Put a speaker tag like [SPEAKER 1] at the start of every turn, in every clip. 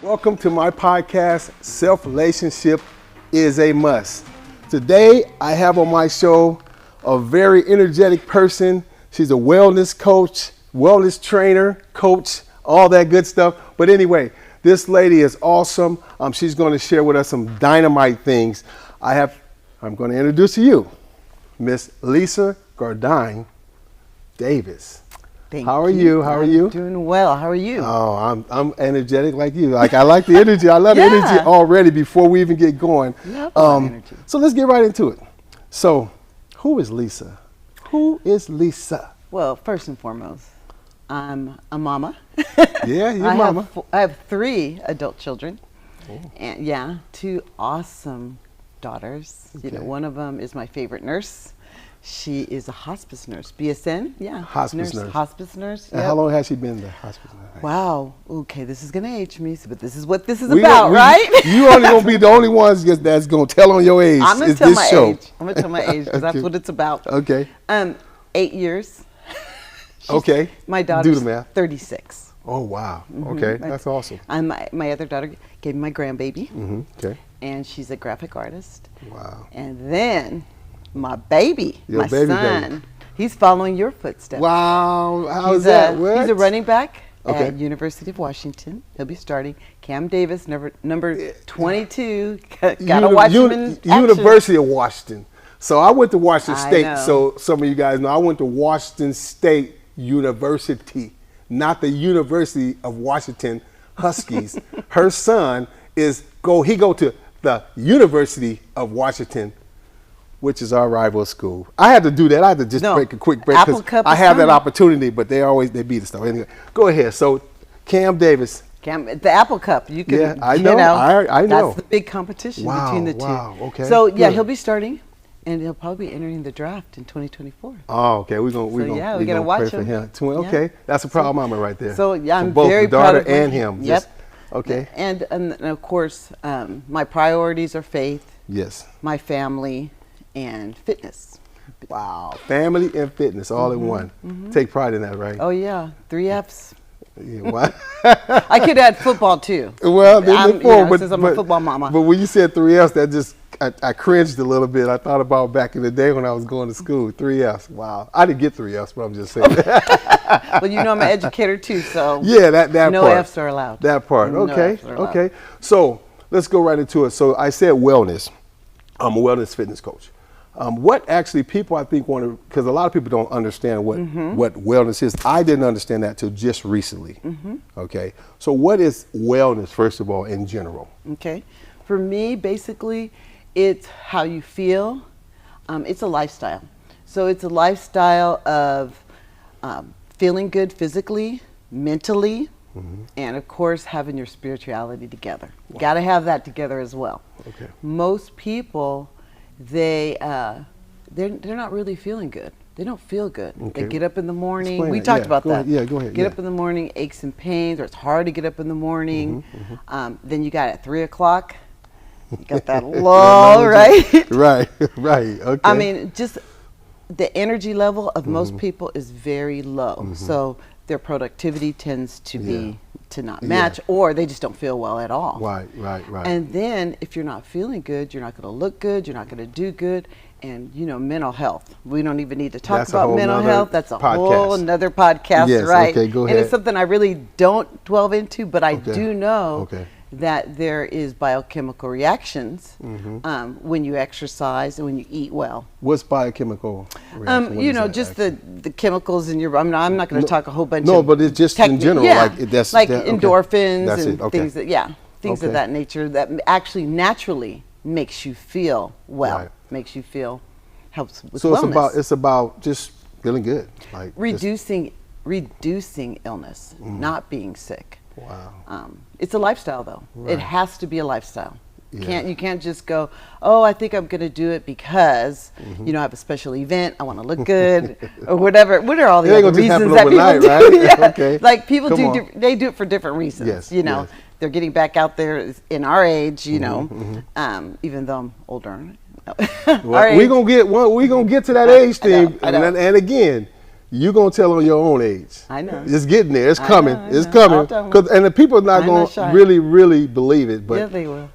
[SPEAKER 1] Welcome to my podcast, Self-Lationship is a Must. Today, I have on my show a very energetic person. She's a wellness coach, wellness trainer, coach, all that good stuff. But anyway, this lady is awesome. She's going to share with us some dynamite things. I'm going to introduce to you Miss Lisa Gourdine Davis. How are you? How are you?
[SPEAKER 2] Doing well. How are you?
[SPEAKER 1] Oh, I'm energetic like you. Like I like the energy. I love the energy already before we even get going.
[SPEAKER 2] Energy.
[SPEAKER 1] So let's get right into it. So, who is Lisa? Who is Lisa?
[SPEAKER 2] Well, first and foremost, I'm a mama.
[SPEAKER 1] Yeah, you're mama.
[SPEAKER 2] I have 3 adult children,
[SPEAKER 1] Oh.
[SPEAKER 2] and 2 awesome daughters.
[SPEAKER 1] Okay.
[SPEAKER 2] One of them is my favorite nurse. She is a hospice nurse, BSN,
[SPEAKER 1] Hospice nurse.
[SPEAKER 2] Hospice nurse.
[SPEAKER 1] And how long has she been the hospice nurse?
[SPEAKER 2] Wow. Okay, this is gonna age me, but this is what this is about, right?
[SPEAKER 1] You only gonna be the only ones that's gonna tell on your age.
[SPEAKER 2] I'm gonna tell my age. I'm gonna tell my age because
[SPEAKER 1] Okay.
[SPEAKER 2] that's what it's about.
[SPEAKER 1] Okay.
[SPEAKER 2] 8 years.
[SPEAKER 1] Okay.
[SPEAKER 2] My daughter's
[SPEAKER 1] Do the math.
[SPEAKER 2] 36.
[SPEAKER 1] Oh wow. Okay, that's awesome.
[SPEAKER 2] My other daughter gave me my grandbaby,
[SPEAKER 1] Okay.
[SPEAKER 2] and she's a graphic artist.
[SPEAKER 1] Wow.
[SPEAKER 2] And then my baby,
[SPEAKER 1] Your
[SPEAKER 2] my
[SPEAKER 1] baby
[SPEAKER 2] son, he's following your footsteps.
[SPEAKER 1] Wow. How's
[SPEAKER 2] He's
[SPEAKER 1] that?
[SPEAKER 2] he's a running back
[SPEAKER 1] Okay.
[SPEAKER 2] at University of Washington. He'll be starting. Cam Davis, number 22. Gotta watch him in action.
[SPEAKER 1] University of Washington. So I went to Washington
[SPEAKER 2] I
[SPEAKER 1] State.
[SPEAKER 2] know.
[SPEAKER 1] So some of you guys know I went to Washington State University, not the University of Washington Huskies. Her son he go to the University of Washington, which is our rival school. I had to do that. I had to just break a quick break
[SPEAKER 2] Apple
[SPEAKER 1] because
[SPEAKER 2] Cup
[SPEAKER 1] I
[SPEAKER 2] is
[SPEAKER 1] have that
[SPEAKER 2] coming.
[SPEAKER 1] opportunity, but they beat us stuff. Anyway, go ahead. So Cam Davis.
[SPEAKER 2] The Apple Cup. You can.
[SPEAKER 1] Yeah, I know. I know.
[SPEAKER 2] That's the big competition between the two.
[SPEAKER 1] Wow. Okay.
[SPEAKER 2] So yeah,
[SPEAKER 1] Good.
[SPEAKER 2] he'll be starting, and he'll probably be entering the draft in 2024.
[SPEAKER 1] Oh, okay. We're
[SPEAKER 2] So,
[SPEAKER 1] gonna
[SPEAKER 2] yeah, we
[SPEAKER 1] we
[SPEAKER 2] gotta
[SPEAKER 1] gonna
[SPEAKER 2] watch
[SPEAKER 1] pray for
[SPEAKER 2] him.
[SPEAKER 1] him. Okay, that's a proud mama right there.
[SPEAKER 2] So yeah,
[SPEAKER 1] For
[SPEAKER 2] I'm
[SPEAKER 1] both
[SPEAKER 2] very
[SPEAKER 1] the daughter
[SPEAKER 2] proud of
[SPEAKER 1] and him.
[SPEAKER 2] Yep.
[SPEAKER 1] Just- okay.
[SPEAKER 2] And of course, my priorities are faith,
[SPEAKER 1] Yes.
[SPEAKER 2] my family, and fitness.
[SPEAKER 1] Wow. Family and fitness all in one. Take pride in that, right?
[SPEAKER 2] Oh yeah, 3 F's.
[SPEAKER 1] Yeah, why?
[SPEAKER 2] I could add football too.
[SPEAKER 1] Well,
[SPEAKER 2] since I'm a football mama.
[SPEAKER 1] But when you said 3Fs, that just I cringed a little bit. I thought about back in the day when I was going to school. 3Fs. Wow. I didn't get 3Fs, but I'm just saying.
[SPEAKER 2] Well, I'm an educator too, so
[SPEAKER 1] Yeah, that
[SPEAKER 2] no
[SPEAKER 1] part.
[SPEAKER 2] F's are allowed.
[SPEAKER 1] That part.
[SPEAKER 2] No
[SPEAKER 1] Okay.
[SPEAKER 2] Fs are allowed.
[SPEAKER 1] Okay. So let's go right into it. So I said wellness. I'm a wellness fitness coach. What actually people I think want to, because a lot of people don't understand what wellness is. I didn't understand that till just recently. Okay. So what is wellness, first of all, in general?
[SPEAKER 2] Okay. For me, basically, it's how you feel. It's a lifestyle. So it's a lifestyle of feeling good physically, mentally, and of course, having your spirituality together.
[SPEAKER 1] Wow.
[SPEAKER 2] Got to have that together as well.
[SPEAKER 1] Okay.
[SPEAKER 2] Most people, they're not really feeling good. They don't feel good.
[SPEAKER 1] Okay.
[SPEAKER 2] They get up in the morning.
[SPEAKER 1] Explain
[SPEAKER 2] We
[SPEAKER 1] it.
[SPEAKER 2] talked
[SPEAKER 1] Yeah,
[SPEAKER 2] about
[SPEAKER 1] go
[SPEAKER 2] that.
[SPEAKER 1] ahead. Yeah, go ahead.
[SPEAKER 2] Get
[SPEAKER 1] Yeah.
[SPEAKER 2] up in the morning, aches and pains, or it's hard to get up in the morning. Then you got at 3 o'clock, you got that lull, right?
[SPEAKER 1] Right. Okay.
[SPEAKER 2] I mean, just the energy level of most people is very low. So their productivity tends to not match, or they just don't feel well at all.
[SPEAKER 1] Right.
[SPEAKER 2] And then if you're not feeling good, you're not going to look good, you're not going to do good. And mental health. We don't even need to talk
[SPEAKER 1] That's a
[SPEAKER 2] about
[SPEAKER 1] whole
[SPEAKER 2] mental
[SPEAKER 1] nother
[SPEAKER 2] health. That's a
[SPEAKER 1] podcast.
[SPEAKER 2] whole another podcast,
[SPEAKER 1] Yes,
[SPEAKER 2] right?
[SPEAKER 1] okay, go
[SPEAKER 2] And
[SPEAKER 1] ahead.
[SPEAKER 2] it's something I really don't delve into, but I
[SPEAKER 1] Okay.
[SPEAKER 2] do know
[SPEAKER 1] Okay.
[SPEAKER 2] that there is biochemical reactions when you exercise and when you eat well.
[SPEAKER 1] What's biochemical reaction? What is that
[SPEAKER 2] Just
[SPEAKER 1] actually?
[SPEAKER 2] the chemicals in your. I'm not going to talk a whole bunch.
[SPEAKER 1] No,
[SPEAKER 2] of
[SPEAKER 1] but it's just in general.
[SPEAKER 2] Yeah,
[SPEAKER 1] Like okay.
[SPEAKER 2] endorphins
[SPEAKER 1] That's
[SPEAKER 2] and
[SPEAKER 1] it, okay.
[SPEAKER 2] things things
[SPEAKER 1] Okay.
[SPEAKER 2] of that nature that actually naturally makes you feel well,
[SPEAKER 1] Right.
[SPEAKER 2] makes you feel helps with
[SPEAKER 1] So
[SPEAKER 2] wellness.
[SPEAKER 1] it's about just feeling good, like
[SPEAKER 2] reducing illness, not being sick.
[SPEAKER 1] Wow.
[SPEAKER 2] It's a lifestyle though.
[SPEAKER 1] Right.
[SPEAKER 2] It has to be a lifestyle.
[SPEAKER 1] Yeah.
[SPEAKER 2] You can't just go, oh, I think I'm going to do it because I have a special event. I want to look good or whatever. What are all the
[SPEAKER 1] It ain't
[SPEAKER 2] other
[SPEAKER 1] gonna just
[SPEAKER 2] reasons
[SPEAKER 1] happen
[SPEAKER 2] that people
[SPEAKER 1] overnight,
[SPEAKER 2] do?
[SPEAKER 1] right?
[SPEAKER 2] Yeah.
[SPEAKER 1] Okay.
[SPEAKER 2] Like people
[SPEAKER 1] Come
[SPEAKER 2] do,
[SPEAKER 1] on.
[SPEAKER 2] they do it for different reasons.
[SPEAKER 1] Yes,
[SPEAKER 2] Yes. They're getting back out there in our age. Even though I'm older.
[SPEAKER 1] Well, we gonna get to that age thing,
[SPEAKER 2] I know.
[SPEAKER 1] and again, you're going to tell on your own age.
[SPEAKER 2] I know.
[SPEAKER 1] It's getting there. It's
[SPEAKER 2] I
[SPEAKER 1] coming.
[SPEAKER 2] know, I
[SPEAKER 1] It's
[SPEAKER 2] know.
[SPEAKER 1] coming.
[SPEAKER 2] I'll tell 'em.
[SPEAKER 1] And the people are not
[SPEAKER 2] I'm
[SPEAKER 1] going
[SPEAKER 2] not
[SPEAKER 1] to
[SPEAKER 2] shy.
[SPEAKER 1] really believe it. But
[SPEAKER 2] Yeah, they will.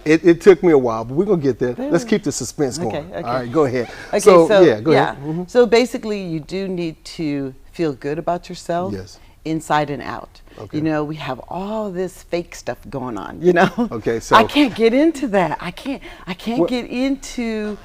[SPEAKER 1] It took me a while, but we're going to get there.
[SPEAKER 2] They
[SPEAKER 1] Let's
[SPEAKER 2] will.
[SPEAKER 1] keep the suspense going.
[SPEAKER 2] Okay.
[SPEAKER 1] All right, go ahead.
[SPEAKER 2] Okay,
[SPEAKER 1] So, yeah, go ahead. Mm-hmm.
[SPEAKER 2] So basically, you do need to feel good about yourself,
[SPEAKER 1] Yes.
[SPEAKER 2] inside and out.
[SPEAKER 1] Okay.
[SPEAKER 2] You know, we have all this fake stuff going on. You know.
[SPEAKER 1] Okay, so
[SPEAKER 2] I can't get into that. I can't get into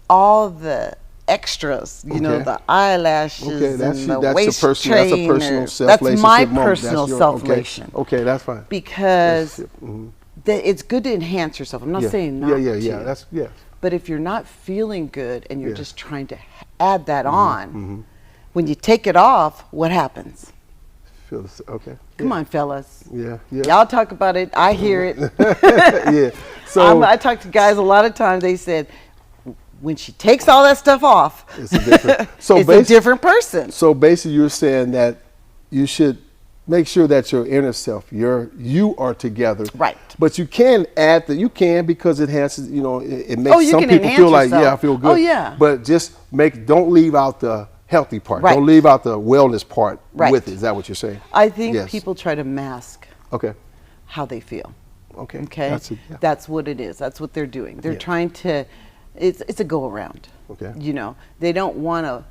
[SPEAKER 2] all the extras. You know,
[SPEAKER 1] Okay.
[SPEAKER 2] the eyelashes
[SPEAKER 1] Okay, that's
[SPEAKER 2] and the
[SPEAKER 1] your
[SPEAKER 2] waist
[SPEAKER 1] personal. That's a
[SPEAKER 2] trainer.
[SPEAKER 1] personal self-relationship
[SPEAKER 2] That's my
[SPEAKER 1] moment.
[SPEAKER 2] personal
[SPEAKER 1] That's your-
[SPEAKER 2] self-lation.
[SPEAKER 1] Okay, that's fine.
[SPEAKER 2] Because
[SPEAKER 1] Mhm.
[SPEAKER 2] it's good to enhance yourself. I'm not
[SPEAKER 1] Yeah.
[SPEAKER 2] saying not
[SPEAKER 1] Yeah.
[SPEAKER 2] to.
[SPEAKER 1] That's yes.
[SPEAKER 2] But if you're not feeling good and you're
[SPEAKER 1] Yeah.
[SPEAKER 2] just trying to add that on, when you take it off, what happens?
[SPEAKER 1] Okay.
[SPEAKER 2] Come on, fellas.
[SPEAKER 1] Yeah.
[SPEAKER 2] Y'all talk about it. I hear it.
[SPEAKER 1] Yeah. So
[SPEAKER 2] I talk to guys a lot of times. They said, when she takes all that stuff off,
[SPEAKER 1] it's a different. So
[SPEAKER 2] it's a different person.
[SPEAKER 1] So basically, you're saying that you should make sure that your inner self, you are together.
[SPEAKER 2] Right.
[SPEAKER 1] But you can add that. You can because it enhances. You know, it makes
[SPEAKER 2] you
[SPEAKER 1] some
[SPEAKER 2] can
[SPEAKER 1] people
[SPEAKER 2] enhance
[SPEAKER 1] feel like,
[SPEAKER 2] yourself.
[SPEAKER 1] yeah, I feel good.
[SPEAKER 2] Oh, yeah.
[SPEAKER 1] But just don't leave out the healthy part.
[SPEAKER 2] Right.
[SPEAKER 1] Don't leave out the wellness part
[SPEAKER 2] Right.
[SPEAKER 1] with it. Is that what you're saying?
[SPEAKER 2] I think
[SPEAKER 1] Yes.
[SPEAKER 2] people try to mask
[SPEAKER 1] Okay.
[SPEAKER 2] how they feel.
[SPEAKER 1] Okay.
[SPEAKER 2] Okay,
[SPEAKER 1] Yeah.
[SPEAKER 2] that's what it is. That's what they're doing. They're
[SPEAKER 1] Yeah.
[SPEAKER 2] trying to. It's a go around.
[SPEAKER 1] Okay.
[SPEAKER 2] You know, they don't want to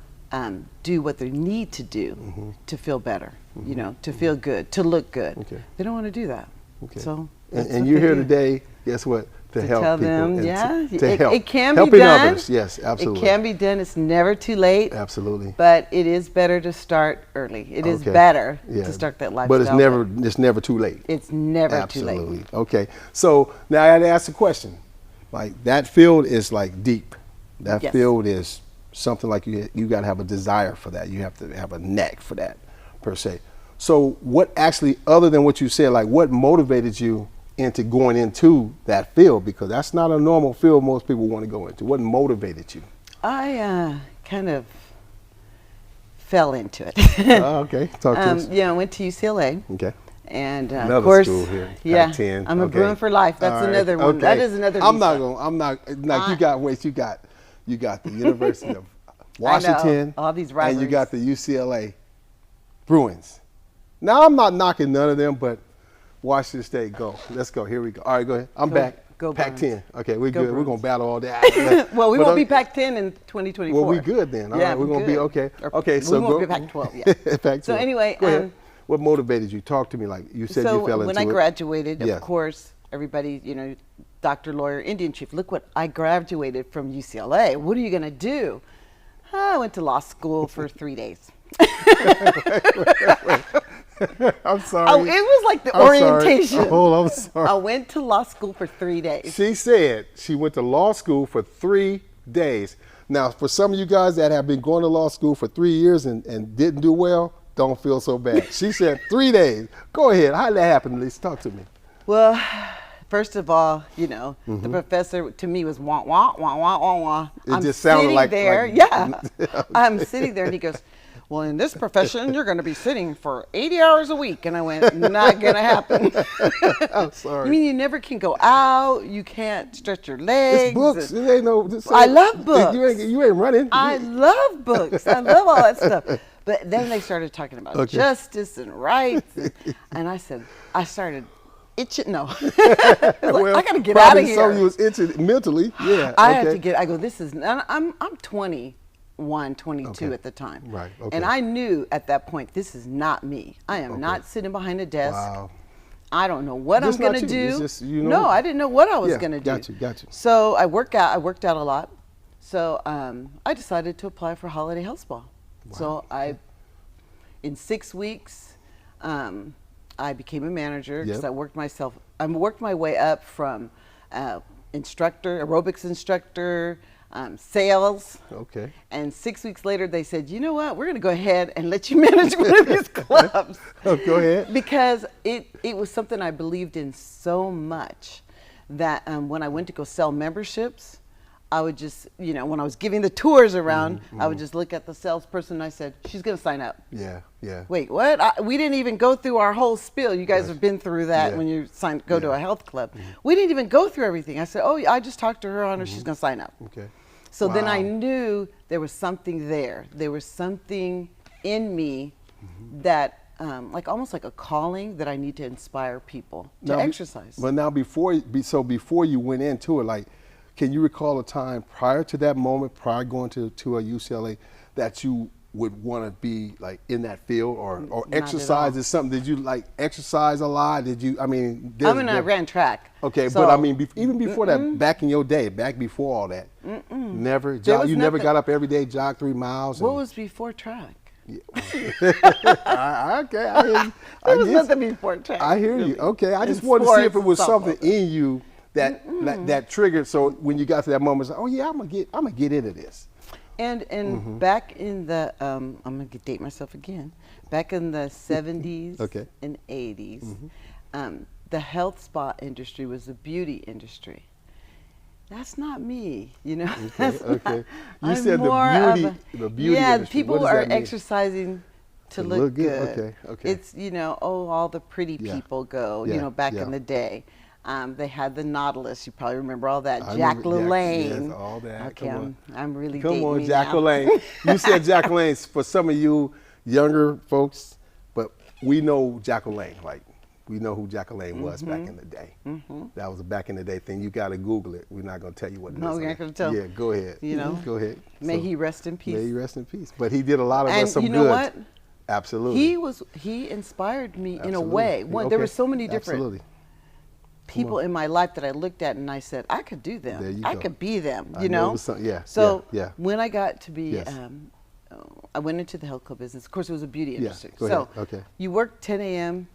[SPEAKER 2] do what they need to do to feel better. You know, to feel good, to look good.
[SPEAKER 1] Okay.
[SPEAKER 2] They don't want to do that.
[SPEAKER 1] Okay.
[SPEAKER 2] So.
[SPEAKER 1] And
[SPEAKER 2] that's what
[SPEAKER 1] you're
[SPEAKER 2] they
[SPEAKER 1] here
[SPEAKER 2] do.
[SPEAKER 1] today. Guess what? To help
[SPEAKER 2] tell
[SPEAKER 1] people.
[SPEAKER 2] them,
[SPEAKER 1] and
[SPEAKER 2] yeah,
[SPEAKER 1] To help.
[SPEAKER 2] it can
[SPEAKER 1] Helping
[SPEAKER 2] be done.
[SPEAKER 1] others. Yes, absolutely.
[SPEAKER 2] It can be done. It's never too late.
[SPEAKER 1] Absolutely.
[SPEAKER 2] But it is better to start early. It is
[SPEAKER 1] Okay.
[SPEAKER 2] better
[SPEAKER 1] Yeah.
[SPEAKER 2] to start that lifestyle.
[SPEAKER 1] But it's never too late.
[SPEAKER 2] It's never
[SPEAKER 1] Absolutely.
[SPEAKER 2] too late.
[SPEAKER 1] Okay. So now I had to ask a question. Like that field is like deep. That
[SPEAKER 2] Yes.
[SPEAKER 1] field is something like you got to have a desire for that. You have to have a knack for that, per se. So what actually, other than what you said, like what motivated you into going into that field? Because that's not a normal field most people want to go into. What motivated you?
[SPEAKER 2] I kind of fell into it.
[SPEAKER 1] Oh, okay. Talk to us.
[SPEAKER 2] Yeah, I went to UCLA.
[SPEAKER 1] Okay.
[SPEAKER 2] And
[SPEAKER 1] Another
[SPEAKER 2] of course,
[SPEAKER 1] school here.
[SPEAKER 2] yeah,
[SPEAKER 1] Pac-10.
[SPEAKER 2] I'm a
[SPEAKER 1] Okay.
[SPEAKER 2] Bruin for life. That's
[SPEAKER 1] All right.
[SPEAKER 2] another one.
[SPEAKER 1] Okay.
[SPEAKER 2] That is another.
[SPEAKER 1] I'm
[SPEAKER 2] Lisa.
[SPEAKER 1] not. You got the University of Washington.
[SPEAKER 2] all these
[SPEAKER 1] and
[SPEAKER 2] rivalries.
[SPEAKER 1] you got the UCLA Bruins. Now I'm not knocking none of them, but Washington State, go. Let's go. Here we go. All right, go ahead. I'm back.
[SPEAKER 2] Go
[SPEAKER 1] Pac-10.
[SPEAKER 2] Bruins.
[SPEAKER 1] Okay, we're
[SPEAKER 2] Go
[SPEAKER 1] good. We're
[SPEAKER 2] Bruins.
[SPEAKER 1] gonna battle all day.
[SPEAKER 2] Well, we
[SPEAKER 1] But,
[SPEAKER 2] won't be Pac-10 in 2024.
[SPEAKER 1] Well, we good then. All
[SPEAKER 2] Yeah,
[SPEAKER 1] right, we're gonna be
[SPEAKER 2] good.
[SPEAKER 1] okay.
[SPEAKER 2] Or
[SPEAKER 1] Okay, so
[SPEAKER 2] we won't
[SPEAKER 1] go.
[SPEAKER 2] be Pac-12. Yeah.
[SPEAKER 1] Pac-12.
[SPEAKER 2] So anyway,
[SPEAKER 1] go ahead. What motivated you? Talk to me. Like you said,
[SPEAKER 2] so
[SPEAKER 1] you fell into
[SPEAKER 2] when I
[SPEAKER 1] it.
[SPEAKER 2] graduated,
[SPEAKER 1] Yes.
[SPEAKER 2] of course, everybody, you know, doctor, lawyer, Indian chief. Look what I graduated from UCLA. What are you gonna do? I went to law school for 3 days.
[SPEAKER 1] I'm sorry.
[SPEAKER 2] Oh, it was like the
[SPEAKER 1] I'm sorry.
[SPEAKER 2] orientation.
[SPEAKER 1] Oh, I'm sorry.
[SPEAKER 2] I went to law school for 3 days.
[SPEAKER 1] She said she went to law school for 3 days. Now, for some of you guys that have been going to law school for 3 years and didn't do well, don't feel so bad. She said 3 days. Go ahead. How did that happen, Lisa? Talk to me.
[SPEAKER 2] Well, first of all, you know, the professor to me was wah wah wah wah wah wah.
[SPEAKER 1] It just sounded
[SPEAKER 2] sitting
[SPEAKER 1] like-
[SPEAKER 2] there.
[SPEAKER 1] like-
[SPEAKER 2] Yeah,
[SPEAKER 1] Okay.
[SPEAKER 2] I'm sitting there, and he goes, "Well, in this profession, you're going to be sitting for 80 hours a week." And I went, "Not going to happen."
[SPEAKER 1] I'm sorry.
[SPEAKER 2] I mean, you never can go out. You can't stretch your legs.
[SPEAKER 1] It's books. It ain't no.
[SPEAKER 2] I love books.
[SPEAKER 1] You ain't running.
[SPEAKER 2] I love books. I love all that stuff. But then they started talking about
[SPEAKER 1] Okay.
[SPEAKER 2] justice and rights, and I started itching. No, I got to get out of
[SPEAKER 1] probably
[SPEAKER 2] here.
[SPEAKER 1] some of you was itching mentally. Yeah.
[SPEAKER 2] I
[SPEAKER 1] okay.
[SPEAKER 2] had to get. I go. This is. I'm 21, 22
[SPEAKER 1] Okay.
[SPEAKER 2] at the time.
[SPEAKER 1] Right, okay.
[SPEAKER 2] And I knew at that point, this is not me. I am not sitting behind a desk.
[SPEAKER 1] Wow.
[SPEAKER 2] I don't know what
[SPEAKER 1] Just
[SPEAKER 2] I'm
[SPEAKER 1] not
[SPEAKER 2] going to
[SPEAKER 1] you.
[SPEAKER 2] do.
[SPEAKER 1] It's just, you know.
[SPEAKER 2] No, I didn't know what I was
[SPEAKER 1] Yeah,
[SPEAKER 2] going to do.
[SPEAKER 1] got you.
[SPEAKER 2] So I worked out a lot. So I decided to apply for Holiday Health Spa. So in 6 weeks, I became a manager because
[SPEAKER 1] Yep.
[SPEAKER 2] I worked my way up from instructor, aerobics instructor, sales.
[SPEAKER 1] Okay.
[SPEAKER 2] And 6 weeks later, they said, "You know what? We're going to go ahead and let you manage one of these clubs."
[SPEAKER 1] Oh, go ahead.
[SPEAKER 2] Because it was something I believed in so much that when I went to go sell memberships, I would just, you know, when I was giving the tours around, I would just look at the salesperson and I said, "She's going to sign up."
[SPEAKER 1] Yeah.
[SPEAKER 2] Wait, what? We didn't even go through our whole spiel. You guys have been through that
[SPEAKER 1] Yeah.
[SPEAKER 2] when you go to a health club. We didn't even go through everything. I said, "Oh, I just talked to her on her. She's going to sign up."
[SPEAKER 1] Okay.
[SPEAKER 2] So then I
[SPEAKER 1] Wow.
[SPEAKER 2] knew there was something there. There was something in me that, like almost like a calling that I need to inspire people to exercise.
[SPEAKER 1] But now before you went into it, like, can you recall a time prior to that moment, prior going to a UCLA, that you would want to be like in that field or
[SPEAKER 2] Not
[SPEAKER 1] exercise
[SPEAKER 2] at all.
[SPEAKER 1] is something? Did you like exercise a lot? Did you? I mean,
[SPEAKER 2] I ran track.
[SPEAKER 1] Okay,
[SPEAKER 2] So,
[SPEAKER 1] but I mean, even before that, back in your day, back before all that, never.
[SPEAKER 2] There was
[SPEAKER 1] You never
[SPEAKER 2] nothing.
[SPEAKER 1] got up every day, jog 3 miles.
[SPEAKER 2] what was before track?
[SPEAKER 1] Okay, I hear you.
[SPEAKER 2] There was nothing before track.
[SPEAKER 1] I hear you.
[SPEAKER 2] really.
[SPEAKER 1] Okay, I
[SPEAKER 2] In
[SPEAKER 1] just wanted to see if
[SPEAKER 2] sports
[SPEAKER 1] it
[SPEAKER 2] and
[SPEAKER 1] was
[SPEAKER 2] softball.
[SPEAKER 1] something in you that triggered. So when you got to that moment, it's like, oh yeah, I'm gonna get into this.
[SPEAKER 2] And back in the I'm gonna date myself again. Back in the 70s
[SPEAKER 1] Okay.
[SPEAKER 2] and 80s, the health spa industry was the beauty industry. That's not me, you know. That's
[SPEAKER 1] Okay.
[SPEAKER 2] not-
[SPEAKER 1] You
[SPEAKER 2] I'm
[SPEAKER 1] said
[SPEAKER 2] more of
[SPEAKER 1] the beauty
[SPEAKER 2] yeah,
[SPEAKER 1] industry.
[SPEAKER 2] people
[SPEAKER 1] What does
[SPEAKER 2] are
[SPEAKER 1] that mean?
[SPEAKER 2] exercising to
[SPEAKER 1] To
[SPEAKER 2] look
[SPEAKER 1] look good?
[SPEAKER 2] good.
[SPEAKER 1] Okay, okay.
[SPEAKER 2] It's all the pretty
[SPEAKER 1] Yeah.
[SPEAKER 2] people go.
[SPEAKER 1] Yeah,
[SPEAKER 2] Back
[SPEAKER 1] yeah.
[SPEAKER 2] in the day. They had the Nautilus. You probably remember all that.
[SPEAKER 1] I
[SPEAKER 2] Jack
[SPEAKER 1] remember
[SPEAKER 2] LaLanne.
[SPEAKER 1] Yes, all that.
[SPEAKER 2] Okay,
[SPEAKER 1] Come
[SPEAKER 2] I'm really
[SPEAKER 1] Come
[SPEAKER 2] dating
[SPEAKER 1] on,
[SPEAKER 2] me
[SPEAKER 1] Jack
[SPEAKER 2] now.
[SPEAKER 1] LaLanne. You said Jack LaLanne for some of you younger folks, but we know Jack LaLanne. Like, we know who Jack LaLanne was back in the day. That was a back in the day thing. You got to Google it. We're not going to tell you what it is.
[SPEAKER 2] No, we're not gonna tell.
[SPEAKER 1] Yeah, go ahead.
[SPEAKER 2] You know?
[SPEAKER 1] Go ahead.
[SPEAKER 2] May
[SPEAKER 1] So,
[SPEAKER 2] he rest in peace.
[SPEAKER 1] May he rest in peace. But he did a lot of
[SPEAKER 2] And
[SPEAKER 1] us some
[SPEAKER 2] you know
[SPEAKER 1] good.
[SPEAKER 2] what?
[SPEAKER 1] Absolutely.
[SPEAKER 2] He inspired me in a
[SPEAKER 1] Absolutely.
[SPEAKER 2] way. There were
[SPEAKER 1] Okay.
[SPEAKER 2] so many different
[SPEAKER 1] Absolutely.
[SPEAKER 2] people in my life that I looked at and I said, I could do them.
[SPEAKER 1] There you
[SPEAKER 2] I
[SPEAKER 1] go.
[SPEAKER 2] could be them.
[SPEAKER 1] I
[SPEAKER 2] You
[SPEAKER 1] know it
[SPEAKER 2] know.
[SPEAKER 1] was some- yeah,
[SPEAKER 2] So
[SPEAKER 1] yeah.
[SPEAKER 2] when I got to be,
[SPEAKER 1] Yes.
[SPEAKER 2] I went into the health club business. Of course, it was a beauty industry.
[SPEAKER 1] go
[SPEAKER 2] so
[SPEAKER 1] ahead. Okay.
[SPEAKER 2] you work 10 a.m.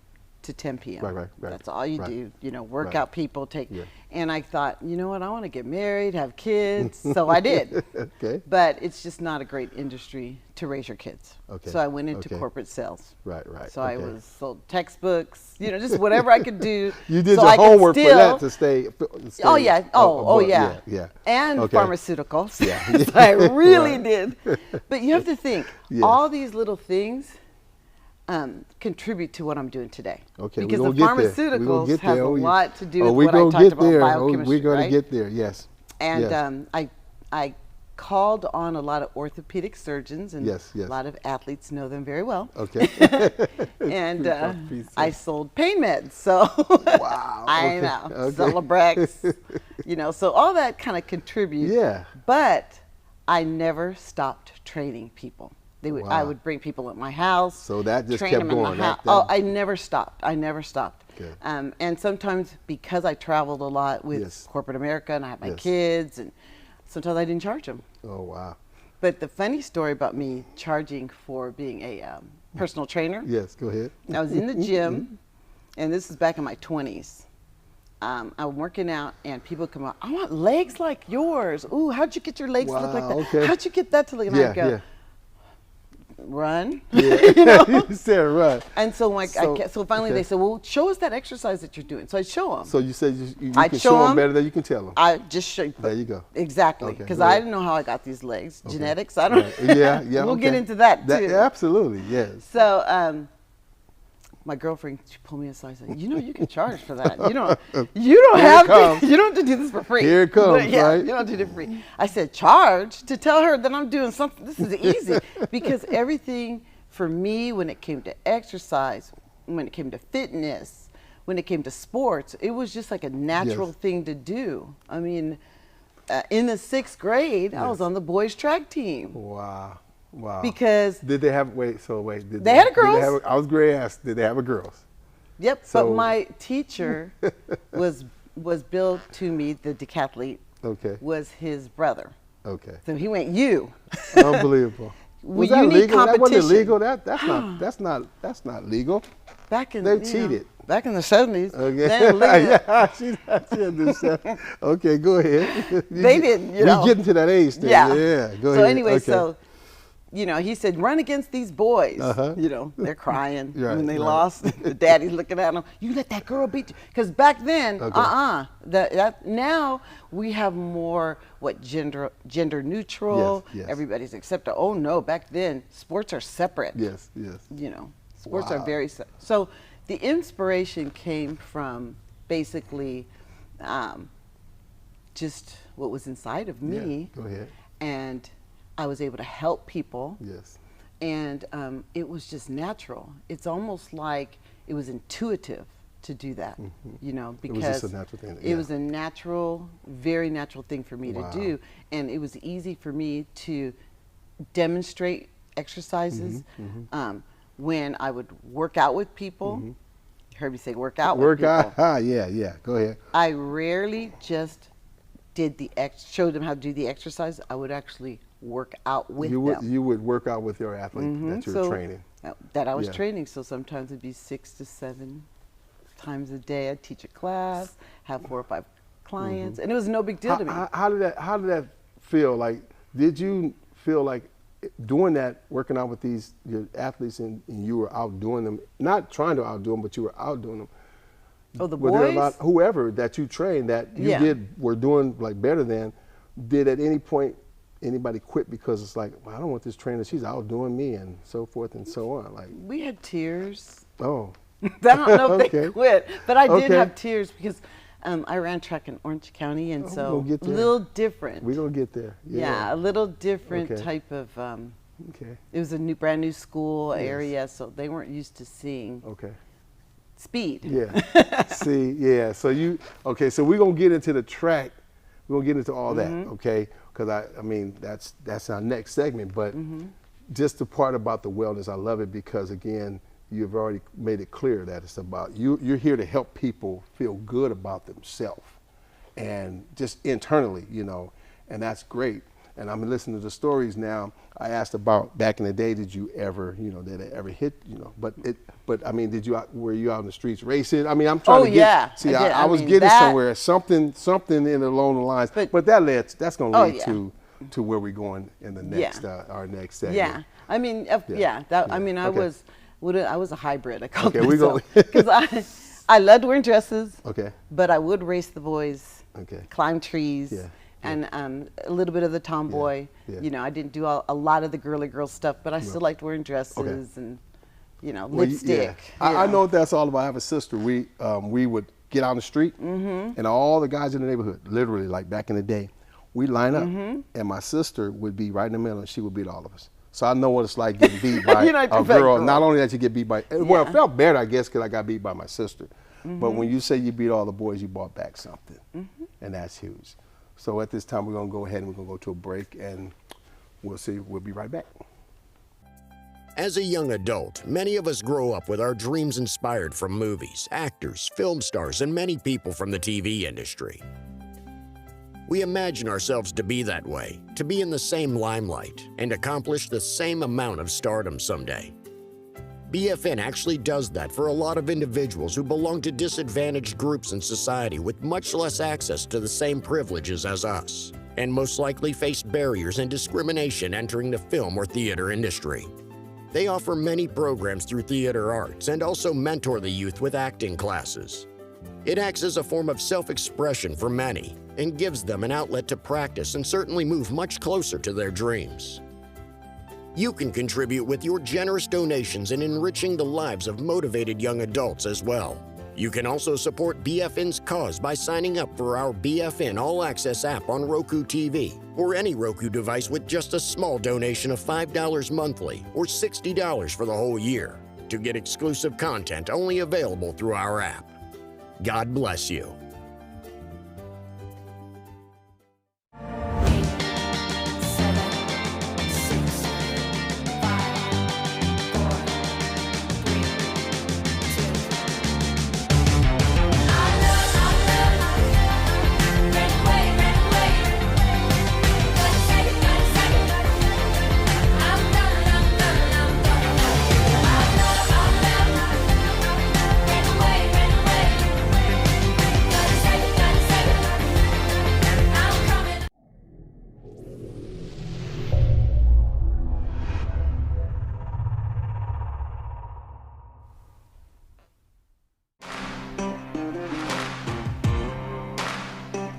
[SPEAKER 2] to 10 p.m.
[SPEAKER 1] Right.
[SPEAKER 2] That's all you
[SPEAKER 1] Right.
[SPEAKER 2] do. Work
[SPEAKER 1] Right.
[SPEAKER 2] out people, take.
[SPEAKER 1] Yeah.
[SPEAKER 2] And I thought, you know what? I want to get married, have kids. So I did.
[SPEAKER 1] Okay.
[SPEAKER 2] But it's just not a great industry to raise your kids.
[SPEAKER 1] Okay.
[SPEAKER 2] So I went into
[SPEAKER 1] Okay.
[SPEAKER 2] corporate sales.
[SPEAKER 1] Right.
[SPEAKER 2] So I
[SPEAKER 1] okay.
[SPEAKER 2] was sold textbooks, just whatever I could do.
[SPEAKER 1] You did
[SPEAKER 2] so
[SPEAKER 1] your
[SPEAKER 2] I could
[SPEAKER 1] homework for
[SPEAKER 2] still-
[SPEAKER 1] that to stay.
[SPEAKER 2] Oh yeah. Oh yeah.
[SPEAKER 1] Yeah.
[SPEAKER 2] And
[SPEAKER 1] Okay.
[SPEAKER 2] pharmaceuticals.
[SPEAKER 1] Yeah.
[SPEAKER 2] So I really
[SPEAKER 1] Right.
[SPEAKER 2] did. But you have to think,
[SPEAKER 1] Yes.
[SPEAKER 2] all these little things contribute to what I'm doing today.
[SPEAKER 1] Okay,
[SPEAKER 2] Because
[SPEAKER 1] we're
[SPEAKER 2] the
[SPEAKER 1] gonna get there. We're gonna
[SPEAKER 2] pharmaceuticals
[SPEAKER 1] get
[SPEAKER 2] have
[SPEAKER 1] there.
[SPEAKER 2] a
[SPEAKER 1] Oh, yeah.
[SPEAKER 2] lot to do
[SPEAKER 1] Oh,
[SPEAKER 2] with
[SPEAKER 1] we
[SPEAKER 2] what I
[SPEAKER 1] gonna
[SPEAKER 2] talked
[SPEAKER 1] get
[SPEAKER 2] about
[SPEAKER 1] there.
[SPEAKER 2] biochemistry,
[SPEAKER 1] We're gonna
[SPEAKER 2] right?
[SPEAKER 1] get there. Yes.
[SPEAKER 2] And
[SPEAKER 1] yes.
[SPEAKER 2] I called on a lot of orthopedic surgeons, and
[SPEAKER 1] Yes, yes.
[SPEAKER 2] a lot of athletes know them very well.
[SPEAKER 1] Okay.
[SPEAKER 2] And
[SPEAKER 1] Piece of-
[SPEAKER 2] I sold pain meds, so
[SPEAKER 1] Wow,
[SPEAKER 2] I
[SPEAKER 1] okay,
[SPEAKER 2] know
[SPEAKER 1] okay.
[SPEAKER 2] Celebrex, so all that kind of contributes.
[SPEAKER 1] Yeah.
[SPEAKER 2] But I never stopped training people. I
[SPEAKER 1] Wow.
[SPEAKER 2] would bring people at my house.
[SPEAKER 1] So that just
[SPEAKER 2] train
[SPEAKER 1] kept
[SPEAKER 2] them in
[SPEAKER 1] going.
[SPEAKER 2] my house.
[SPEAKER 1] That-
[SPEAKER 2] Oh, I never stopped. I never stopped.
[SPEAKER 1] Good.
[SPEAKER 2] And sometimes because I traveled a lot with
[SPEAKER 1] Yes.
[SPEAKER 2] corporate America and I had my
[SPEAKER 1] Yes.
[SPEAKER 2] kids, and sometimes I didn't charge them.
[SPEAKER 1] Oh wow.
[SPEAKER 2] But the funny story about me charging for being a personal trainer,
[SPEAKER 1] Yes. Go ahead.
[SPEAKER 2] I was in the gym, and this is back in my 20s. I'm working out, and people come out, I want legs like yours. Ooh, how'd you get your legs to look like
[SPEAKER 1] Wow,
[SPEAKER 2] that?
[SPEAKER 1] okay.
[SPEAKER 2] How'd you get that to look like
[SPEAKER 1] Yeah.
[SPEAKER 2] that? I go,
[SPEAKER 1] Yeah.
[SPEAKER 2] run.
[SPEAKER 1] Yeah. You said right.
[SPEAKER 2] And so, like, so finally
[SPEAKER 1] okay.
[SPEAKER 2] they said, well, show us that exercise that you're doing. So I show them.
[SPEAKER 1] So you said you
[SPEAKER 2] I'd
[SPEAKER 1] can
[SPEAKER 2] show
[SPEAKER 1] show them
[SPEAKER 2] 'em.
[SPEAKER 1] better than you can tell them.
[SPEAKER 2] I just show you.
[SPEAKER 1] There you go.
[SPEAKER 2] Exactly.
[SPEAKER 1] Okay,
[SPEAKER 2] Because
[SPEAKER 1] go
[SPEAKER 2] I
[SPEAKER 1] ahead.
[SPEAKER 2] didn't know how I got these legs.
[SPEAKER 1] Okay.
[SPEAKER 2] Genetics, I don't
[SPEAKER 1] Right. Yeah. Yeah.
[SPEAKER 2] We'll
[SPEAKER 1] okay.
[SPEAKER 2] get into that, too.
[SPEAKER 1] Absolutely. Yes.
[SPEAKER 2] So my girlfriend, she pulled me aside and said, you can charge for that. You don't have
[SPEAKER 1] comes.
[SPEAKER 2] to. You don't have to do this for free.
[SPEAKER 1] Here it comes,
[SPEAKER 2] Yeah,
[SPEAKER 1] right?
[SPEAKER 2] You don't have to do it for free. I said, charge to tell her that I'm doing something. This is easy. Because everything for me, when it came to exercise, when it came to fitness, when it came to sports, it was just like a natural
[SPEAKER 1] Yes.
[SPEAKER 2] thing to do. I mean, in the 6th grade, I was on the boys track team.
[SPEAKER 1] Wow. Wow.
[SPEAKER 2] Because
[SPEAKER 1] did they have Did
[SPEAKER 2] They had a
[SPEAKER 1] did
[SPEAKER 2] girls.
[SPEAKER 1] I was going to ask. Did they have a girls?
[SPEAKER 2] Yep,
[SPEAKER 1] So-
[SPEAKER 2] but my teacher was billed to me, the decathlete,
[SPEAKER 1] Okay.
[SPEAKER 2] was his brother.
[SPEAKER 1] Okay.
[SPEAKER 2] So he went, you.
[SPEAKER 1] Unbelievable.
[SPEAKER 2] Well,
[SPEAKER 1] Was that
[SPEAKER 2] you need
[SPEAKER 1] legal? That wasn't
[SPEAKER 2] competition.
[SPEAKER 1] illegal. That's not legal.
[SPEAKER 2] Back in
[SPEAKER 1] They cheated.
[SPEAKER 2] Back in the 70s.
[SPEAKER 1] Okay.
[SPEAKER 2] They didn't leave it.
[SPEAKER 1] Yeah, she understand. Okay, go ahead.
[SPEAKER 2] They didn't,
[SPEAKER 1] We getting to that age thing.
[SPEAKER 2] Yeah.
[SPEAKER 1] Yeah. Go
[SPEAKER 2] So
[SPEAKER 1] ahead.
[SPEAKER 2] anyway,
[SPEAKER 1] Okay.
[SPEAKER 2] so he said, run against these boys.
[SPEAKER 1] Uh-huh.
[SPEAKER 2] They're crying
[SPEAKER 1] Right,
[SPEAKER 2] when they
[SPEAKER 1] right.
[SPEAKER 2] lost. The daddy's looking at them. You let that girl beat you. Because back then,
[SPEAKER 1] Okay.
[SPEAKER 2] now we have more gender neutral.
[SPEAKER 1] Yes, yes.
[SPEAKER 2] Everybody's accepted. Oh no, back then sports are separate.
[SPEAKER 1] Yes. Yes.
[SPEAKER 2] Sports are
[SPEAKER 1] Wow.
[SPEAKER 2] very so. The inspiration came from basically just what was inside of me.
[SPEAKER 1] Yeah, go ahead.
[SPEAKER 2] and I was able to help people.
[SPEAKER 1] Yes.
[SPEAKER 2] And it was just natural. It's almost like it was intuitive to do that, you know, because
[SPEAKER 1] it was just a natural thing.
[SPEAKER 2] It was a natural, very natural thing for me
[SPEAKER 1] Wow.
[SPEAKER 2] to do. And it was easy for me to demonstrate exercises when I would work out with people. You heard me say work out with people.
[SPEAKER 1] Work out, yeah, go ahead.
[SPEAKER 2] I rarely just did showed them how to do the exercise. I would actually work out with them.
[SPEAKER 1] You would work out with your athlete that you're training.
[SPEAKER 2] That I was training, so sometimes it'd be 6 to 7 times a day. I'd teach a class, have 4 or 5 clients, and it was no big deal to me.
[SPEAKER 1] How did that feel? Like, did you feel like doing that, working out with your athletes, and you were outdoing them, not trying to outdo them, but you were outdoing them?
[SPEAKER 2] Oh, the
[SPEAKER 1] Were
[SPEAKER 2] boys?
[SPEAKER 1] there a lot, whoever that you trained that you were doing like better than, did at any point anybody quit because it's like, well, I don't want this trainer, she's outdoing me, and so forth and so on? Like,
[SPEAKER 2] we had tears.
[SPEAKER 1] oh.
[SPEAKER 2] I don't know if they quit, but I did
[SPEAKER 1] Okay.
[SPEAKER 2] have tears because I ran track in Orange County, and so
[SPEAKER 1] we'll get
[SPEAKER 2] a
[SPEAKER 1] there.
[SPEAKER 2] little different.
[SPEAKER 1] We're going to get there.
[SPEAKER 2] Yeah, a little different
[SPEAKER 1] Okay.
[SPEAKER 2] type of,
[SPEAKER 1] Okay.
[SPEAKER 2] it was a brand new school area, so they weren't used to seeing
[SPEAKER 1] Okay.
[SPEAKER 2] speed.
[SPEAKER 1] Yeah. See, yeah. So so we're going to get into the track. We're going to get into all that, okay? Because I mean, that's our next segment. But just the part about the wellness, I love it because, again, you've already made it clear that it's about you're here to help people feel good about themselves and just internally, you know, and that's great. And I'm listening to the stories now. I asked about back in the day, did you ever, did it ever hit, but I mean, were you out in the streets racing? I mean, I'm trying to get, see, I was getting somewhere, something in along the lines, but that's going to lead to where we're going in the next, our next segment.
[SPEAKER 2] Yeah, I mean, I mean, I was a hybrid. I called
[SPEAKER 1] Okay,
[SPEAKER 2] myself because I loved wearing dresses.
[SPEAKER 1] Okay.
[SPEAKER 2] But I would race the boys.
[SPEAKER 1] Okay.
[SPEAKER 2] Climb trees.
[SPEAKER 1] Yeah.
[SPEAKER 2] And a little bit of the tomboy.
[SPEAKER 1] Yeah.
[SPEAKER 2] I didn't do a lot of the girly girl stuff, but I still liked wearing dresses and lipstick.
[SPEAKER 1] I know what that's all about. I have a sister. We would get out on the street, and all the guys in the neighborhood, literally like back in the day, we line up, and my sister would be right in the middle, and she would beat all of us. So I know what it's like getting beat by a girl. Not only that you get beat by, well, it felt better, I guess, because I got beat by my sister. But when you say you beat all the boys, you brought back something, and that's huge. So at this time, we're going to go ahead and we're going to go to a break, and we'll be right back.
[SPEAKER 3] As a young adult, many of us grow up with our dreams inspired from movies, actors, film stars, and many people from the TV industry. We imagine ourselves to be that way, to be in the same limelight, and accomplish the same amount of stardom someday. BFN actually does that for a lot of individuals who belong to disadvantaged groups in society with much less access to the same privileges as us, and most likely face barriers and discrimination entering the film or theater industry. They offer many programs through theater arts and also mentor the youth with acting classes. It acts as a form of self-expression for many and gives them an outlet to practice and certainly move much closer to their dreams. You can contribute with your generous donations in enriching the lives of motivated young adults as well. You can also support BFN's cause by signing up for our BFN All Access app on Roku TV or any Roku device with just a small donation of $5 monthly or $60 for the whole year to get exclusive content only available through our app. God bless you.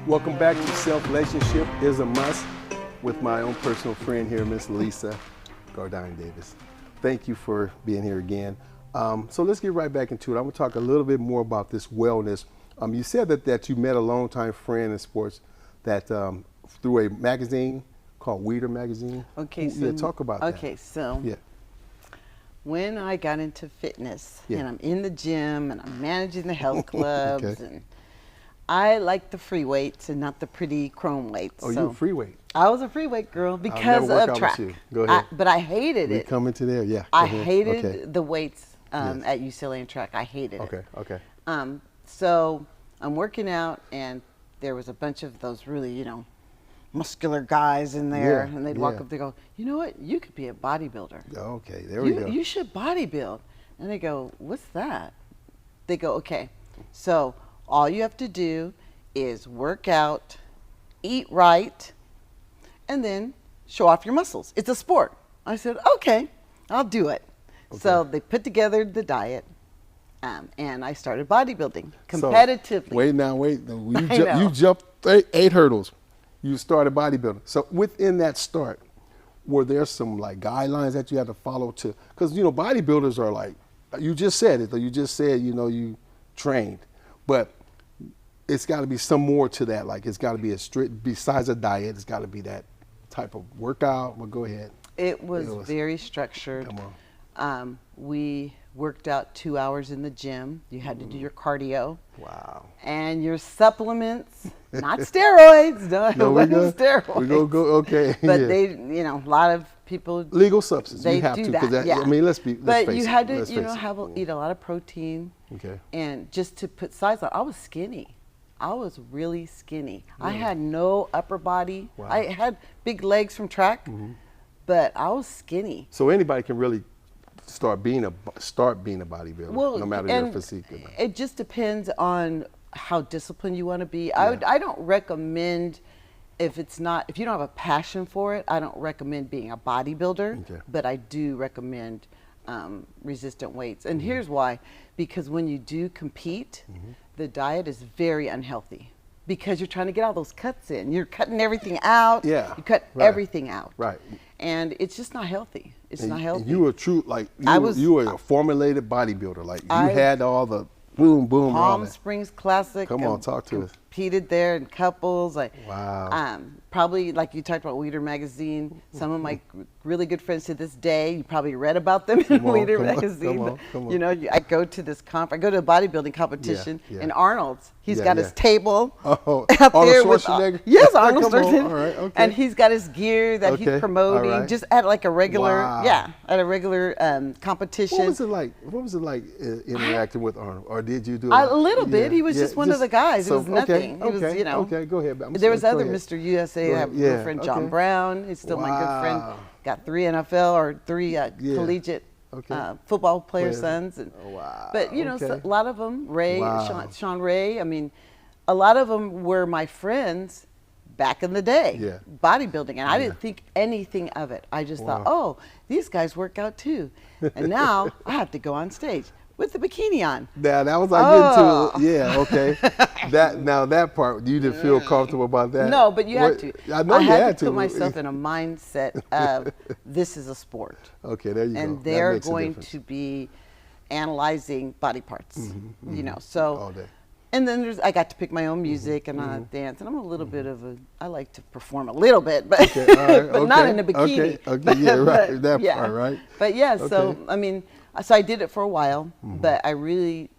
[SPEAKER 1] Welcome back to Self-Relationship is a Must with my own personal friend here, Miss Lisa Gourdine Davis. Thank you for being here again. So let's get right back into it. I'm going to talk a little bit more about this wellness. You said that you met a longtime friend in sports that through a magazine called Weeder magazine.
[SPEAKER 2] Okay,
[SPEAKER 1] Yeah, talk about that.
[SPEAKER 2] Okay, so
[SPEAKER 1] Yeah.
[SPEAKER 2] when I got into fitness,
[SPEAKER 1] Yeah.
[SPEAKER 2] and I'm in the gym, and I'm managing the health clubs,
[SPEAKER 1] Okay.
[SPEAKER 2] and I like the free weights and not the pretty chrome weights.
[SPEAKER 1] Oh, you
[SPEAKER 2] so
[SPEAKER 1] a free weight.
[SPEAKER 2] I was a free weight girl
[SPEAKER 1] never
[SPEAKER 2] because
[SPEAKER 1] work out
[SPEAKER 2] of
[SPEAKER 1] with
[SPEAKER 2] track.
[SPEAKER 1] you. Go ahead.
[SPEAKER 2] But I hated
[SPEAKER 1] We
[SPEAKER 2] it.
[SPEAKER 1] coming to there, yeah.
[SPEAKER 2] I
[SPEAKER 1] Go ahead.
[SPEAKER 2] hated
[SPEAKER 1] Okay.
[SPEAKER 2] the weights
[SPEAKER 1] Yes.
[SPEAKER 2] at UCLA and track. I hated it.
[SPEAKER 1] Okay, okay.
[SPEAKER 2] So I'm working out, and there was a bunch of those really, muscular guys in there,
[SPEAKER 1] Yeah,
[SPEAKER 2] and they'd walk
[SPEAKER 1] yeah.
[SPEAKER 2] up, they go, you know what, you could be a bodybuilder.
[SPEAKER 1] Okay, there we go.
[SPEAKER 2] You should bodybuild. And they go, what's that? They go, okay, so all you have to do is work out, eat right, and then show off your muscles. It's a sport. I said, okay, I'll do it. So they put together the diet, and I started bodybuilding competitively.
[SPEAKER 1] So, wait now.
[SPEAKER 2] know.
[SPEAKER 1] You jumped eight hurdles. You started bodybuilding. So within that start, were there some like guidelines that you had to follow to? Because bodybuilders are like, you just said it. Though you just said you trained, but it's got to be some more to that. Like it's got to be a strict. Besides a diet, it's got to be that type of workout. Well, go ahead.
[SPEAKER 2] It was very structured.
[SPEAKER 1] Come
[SPEAKER 2] on. We worked out 2 hours in the gym. You had to do your cardio.
[SPEAKER 1] Wow.
[SPEAKER 2] And your supplements, not steroids. No,
[SPEAKER 1] we
[SPEAKER 2] it wasn't steroids.
[SPEAKER 1] We go okay.
[SPEAKER 2] But
[SPEAKER 1] yeah.
[SPEAKER 2] they, a lot of people.
[SPEAKER 1] Legal substance.
[SPEAKER 2] They
[SPEAKER 1] you have
[SPEAKER 2] do
[SPEAKER 1] to,
[SPEAKER 2] that. Yeah.
[SPEAKER 1] I mean, let's face
[SPEAKER 2] But you had to,
[SPEAKER 1] Let's face it.
[SPEAKER 2] eat a lot of protein.
[SPEAKER 1] Okay.
[SPEAKER 2] And just to put size on, I was skinny. I was really skinny. I had no upper body.
[SPEAKER 1] Wow.
[SPEAKER 2] I had big legs from track, but I was skinny.
[SPEAKER 1] So anybody can really start being a bodybuilder, no matter your physique.
[SPEAKER 2] It just depends on how disciplined you want to be. I don't recommend if you don't have a passion for it, I don't recommend being a bodybuilder.
[SPEAKER 1] Okay.
[SPEAKER 2] But I do recommend resistant weights, and here's why: because when you do compete, the diet is very unhealthy. Because you're trying to get all those cuts in. You're cutting everything out.
[SPEAKER 1] Yeah.
[SPEAKER 2] You cut everything out.
[SPEAKER 1] Right.
[SPEAKER 2] And it's just not healthy. It's not healthy.
[SPEAKER 1] And you were true, like you were a formulated bodybuilder. Like you had all the boom, boom, all
[SPEAKER 2] Palm
[SPEAKER 1] that.
[SPEAKER 2] Springs Classic.
[SPEAKER 1] Come on, talk to us.
[SPEAKER 2] Competed there in couples.
[SPEAKER 1] Wow.
[SPEAKER 2] Probably like you talked about Weeder magazine. Some of my really good friends to this day, you probably read about them in Weeder magazine.
[SPEAKER 1] Come on.
[SPEAKER 2] I go to this I go to a bodybuilding competition
[SPEAKER 1] Yeah.
[SPEAKER 2] in Arnold's. He's
[SPEAKER 1] Yeah,
[SPEAKER 2] got
[SPEAKER 1] yeah.
[SPEAKER 2] his table
[SPEAKER 1] Oh,
[SPEAKER 2] out
[SPEAKER 1] Arnold
[SPEAKER 2] there with
[SPEAKER 1] Schwarzenegger?
[SPEAKER 2] yes, Arnold
[SPEAKER 1] Come on,
[SPEAKER 2] Schwarzenegger.
[SPEAKER 1] all right, okay.
[SPEAKER 2] And he's got his gear that
[SPEAKER 1] Okay,
[SPEAKER 2] he's promoting
[SPEAKER 1] all right.
[SPEAKER 2] just at like a regular
[SPEAKER 1] Wow.
[SPEAKER 2] competition.
[SPEAKER 1] What was it like interacting with Arnold, or did you do
[SPEAKER 2] A little bit. He was just one of the guys. It was nothing. He was,
[SPEAKER 1] Okay, go ahead.
[SPEAKER 2] There was other
[SPEAKER 1] ahead.
[SPEAKER 2] Mr. USA. I have a
[SPEAKER 1] Yeah,
[SPEAKER 2] good friend, John
[SPEAKER 1] okay.
[SPEAKER 2] Brown. He's still my good friend.
[SPEAKER 1] Wow.
[SPEAKER 2] Got 3 NFL or 3 collegiate football player sons. And,
[SPEAKER 1] Wow,
[SPEAKER 2] but,
[SPEAKER 1] okay.
[SPEAKER 2] so a lot of them, Ray,
[SPEAKER 1] Wow.
[SPEAKER 2] Sean Ray, I mean, a lot of them were my friends back in the day,
[SPEAKER 1] Yeah.
[SPEAKER 2] bodybuilding. And I didn't think anything of it. I just thought, oh, these guys work out too. And now I have to go on stage with the bikini on.
[SPEAKER 1] Yeah, that was like getting to yeah, okay. that part, you didn't feel comfortable about that?
[SPEAKER 2] No, but you had to.
[SPEAKER 1] I know you had to.
[SPEAKER 2] Put myself in a mindset of this is a sport.
[SPEAKER 1] Okay, there you go.
[SPEAKER 2] And
[SPEAKER 1] That
[SPEAKER 2] they're
[SPEAKER 1] makes a
[SPEAKER 2] going
[SPEAKER 1] difference.
[SPEAKER 2] to be analyzing body parts, so.
[SPEAKER 1] All day.
[SPEAKER 2] And then I got to pick my own music and I dance, and I'm a little bit of I like to perform a little bit, but,
[SPEAKER 1] Okay, all right,
[SPEAKER 2] but not in a bikini.
[SPEAKER 1] Okay, yeah, right,
[SPEAKER 2] But,
[SPEAKER 1] that
[SPEAKER 2] yeah.
[SPEAKER 1] part, right?
[SPEAKER 2] But yeah, so
[SPEAKER 1] Okay.
[SPEAKER 2] I mean, so I did it for a while, but I really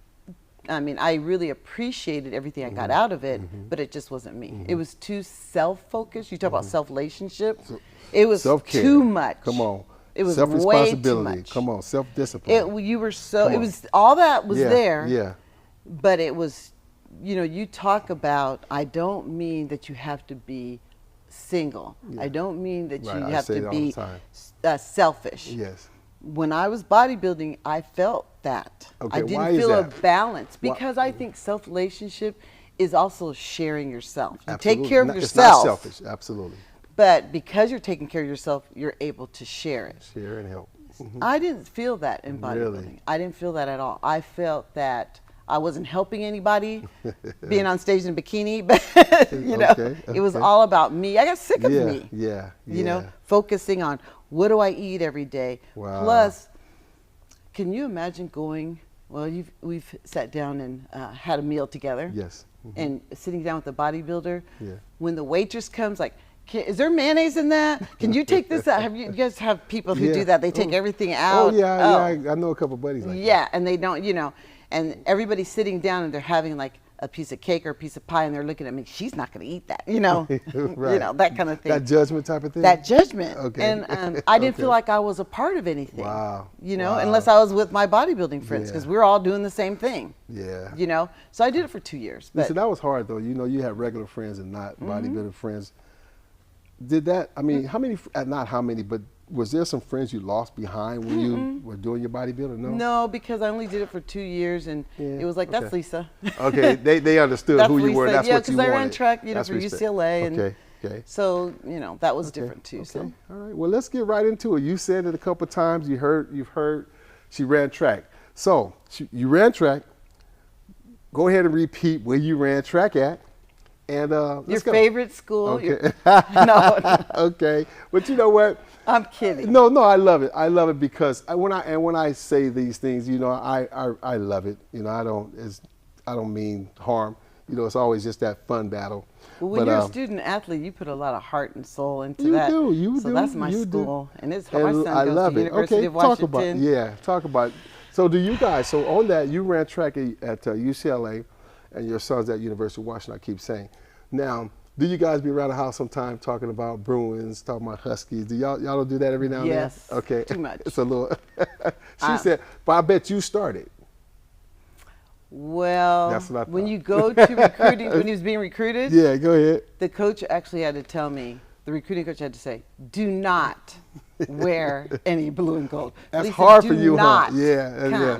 [SPEAKER 2] appreciated everything I got out of it, but it just wasn't me. It was too self-focused. You talk about self-relationship. It was
[SPEAKER 1] Self-care.
[SPEAKER 2] too much.
[SPEAKER 1] Come on.
[SPEAKER 2] It was way too
[SPEAKER 1] Self-responsibility.
[SPEAKER 2] much.
[SPEAKER 1] Come on, self-discipline.
[SPEAKER 2] You were so.
[SPEAKER 1] Come
[SPEAKER 2] It
[SPEAKER 1] on.
[SPEAKER 2] was all that was
[SPEAKER 1] Yeah,
[SPEAKER 2] there.
[SPEAKER 1] yeah.
[SPEAKER 2] But it was, you talk about. I don't mean that you have to be single. I don't mean that
[SPEAKER 1] Right,
[SPEAKER 2] you
[SPEAKER 1] I
[SPEAKER 2] have
[SPEAKER 1] say
[SPEAKER 2] to
[SPEAKER 1] it all the
[SPEAKER 2] be
[SPEAKER 1] time.
[SPEAKER 2] selfish.
[SPEAKER 1] Yes.
[SPEAKER 2] When I was bodybuilding, I felt that.
[SPEAKER 1] Okay,
[SPEAKER 2] I didn't
[SPEAKER 1] why is
[SPEAKER 2] feel a
[SPEAKER 1] that?
[SPEAKER 2] balance
[SPEAKER 1] Why-
[SPEAKER 2] because I think self-relationship is also sharing yourself. You
[SPEAKER 1] Absolutely.
[SPEAKER 2] take care of
[SPEAKER 1] It's
[SPEAKER 2] yourself.
[SPEAKER 1] not selfish, absolutely.
[SPEAKER 2] But because you're taking care of yourself, you're able to share it.
[SPEAKER 1] Share and help.
[SPEAKER 2] I didn't feel that in bodybuilding.
[SPEAKER 1] Really?
[SPEAKER 2] I didn't feel that at all. I felt that I wasn't helping anybody being on stage in a bikini, but it was all about me. I got sick of me.
[SPEAKER 1] Yeah.
[SPEAKER 2] Focusing on what do I eat every day.
[SPEAKER 1] Wow.
[SPEAKER 2] Plus, can you imagine going? Well, we've sat down and had a meal together.
[SPEAKER 1] Yes.
[SPEAKER 2] And sitting down with the bodybuilder.
[SPEAKER 1] Yeah.
[SPEAKER 2] When the waitress comes, like, is there mayonnaise in that? Can you take this out? You guys have people who do that? They take everything out.
[SPEAKER 1] Oh yeah, I know a couple buddies like that.
[SPEAKER 2] Yeah, and they don't, and everybody's sitting down and they're having like a piece of cake or a piece of pie, and they're looking at me. She's not going to eat that,
[SPEAKER 1] Right.
[SPEAKER 2] that kind of thing.
[SPEAKER 1] That judgment type of thing.
[SPEAKER 2] That judgment.
[SPEAKER 1] Okay.
[SPEAKER 2] And I didn't feel like I was a part of anything.
[SPEAKER 1] Wow.
[SPEAKER 2] Unless I was with my bodybuilding friends, because we were all doing the same thing.
[SPEAKER 1] Yeah.
[SPEAKER 2] So I did it for 2 years. But
[SPEAKER 1] Listen, that was hard though. You had regular friends and not bodybuilding friends. Did that? I mean, not how many, but was there some friends you lost behind when you were doing your bodybuilding? No.
[SPEAKER 2] No, because I only did it for 2 years, and it was like, that's Lisa.
[SPEAKER 1] Okay, they understood who you were. That's what you wanted.
[SPEAKER 2] Yeah, because I ran track, for
[SPEAKER 1] respect.
[SPEAKER 2] UCLA, and
[SPEAKER 1] okay.
[SPEAKER 2] so that was different too.
[SPEAKER 1] Okay.
[SPEAKER 2] So.
[SPEAKER 1] All right. Well, let's get right into it. You said it a couple times. You've heard. She ran track. So you ran track. Go ahead and repeat where you ran track at. And
[SPEAKER 2] your favorite school?
[SPEAKER 1] Okay.
[SPEAKER 2] No.
[SPEAKER 1] Okay, but you know what?
[SPEAKER 2] I'm kidding.
[SPEAKER 1] No, I love it. I love it because when I say these things, I love it. I don't mean harm. It's always just that fun battle.
[SPEAKER 2] Well, when you're a student athlete, you put a lot of heart and soul into that.
[SPEAKER 1] You do.
[SPEAKER 2] So that's my school, and it's my son
[SPEAKER 1] I
[SPEAKER 2] goes
[SPEAKER 1] love
[SPEAKER 2] to
[SPEAKER 1] it.
[SPEAKER 2] University of Washington.
[SPEAKER 1] Talk about it. So do you guys? So on that, you ran track at UCLA, and your son's at University of Washington. I keep saying. Now, do you guys be around the house sometime talking about Bruins, talking about Huskies? Do y'all don't do that every now and then?
[SPEAKER 2] Yes.
[SPEAKER 1] Okay.
[SPEAKER 2] Too much.
[SPEAKER 1] It's a little. She said, but I bet you started.
[SPEAKER 2] Well,
[SPEAKER 1] that's what I
[SPEAKER 2] when
[SPEAKER 1] thought.
[SPEAKER 2] you go to recruiting, when he was being recruited,
[SPEAKER 1] yeah, go ahead.
[SPEAKER 2] The coach actually had to tell me. The recruiting coach had to say, "Do not wear any blue and gold."
[SPEAKER 1] That's
[SPEAKER 2] Lisa,
[SPEAKER 1] hard for you,
[SPEAKER 2] not
[SPEAKER 1] huh? Yeah,
[SPEAKER 2] come.
[SPEAKER 1] yeah.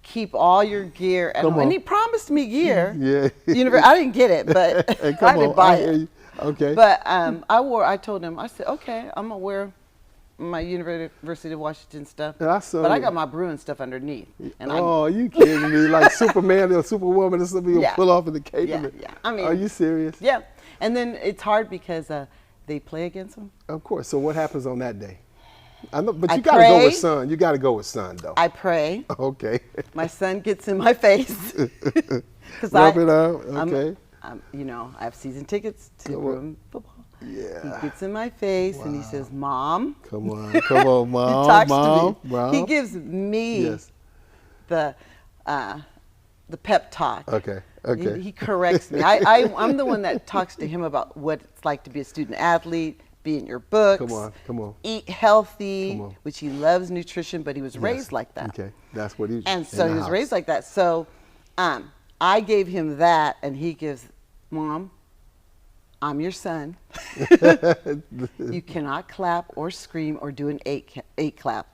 [SPEAKER 2] Keep all your gear at home. And he promised me gear.
[SPEAKER 1] Yeah.
[SPEAKER 2] I didn't get it, but I didn't buy it.
[SPEAKER 1] Okay.
[SPEAKER 2] But I told him, I said, okay, I'm going to wear my University of Washington stuff. But I got my Bruin stuff underneath. And
[SPEAKER 1] you kidding me? Like Superman or Superwoman or something you'll pull off in the cape?
[SPEAKER 2] Yeah. I mean,
[SPEAKER 1] are you serious?
[SPEAKER 2] Yeah. And then it's hard because they play against them.
[SPEAKER 1] Of course. So what happens on that day? I know, but
[SPEAKER 2] I
[SPEAKER 1] you got to go with son. You got to go with son, though.
[SPEAKER 2] I pray.
[SPEAKER 1] Okay.
[SPEAKER 2] My son gets in my face.
[SPEAKER 1] Rub it out. Okay.
[SPEAKER 2] I have season tickets to Bruin football.
[SPEAKER 1] Yeah.
[SPEAKER 2] He gets in my face and he says, "Mom."
[SPEAKER 1] Come on, Mom.
[SPEAKER 2] He talks
[SPEAKER 1] Mom,
[SPEAKER 2] to me.
[SPEAKER 1] Mom.
[SPEAKER 2] He gives me the pep talk.
[SPEAKER 1] Okay.
[SPEAKER 2] He corrects me. I'm the one that talks to him about what it's like to be a student athlete. Be in your books.
[SPEAKER 1] Come on.
[SPEAKER 2] Eat healthy, which he loves nutrition, but he was raised like that.
[SPEAKER 1] Okay, that's what he.
[SPEAKER 2] And so he was raised like that. So, I gave him that, and he gives, "Mom, I'm your son. You cannot clap or scream or do an eight clap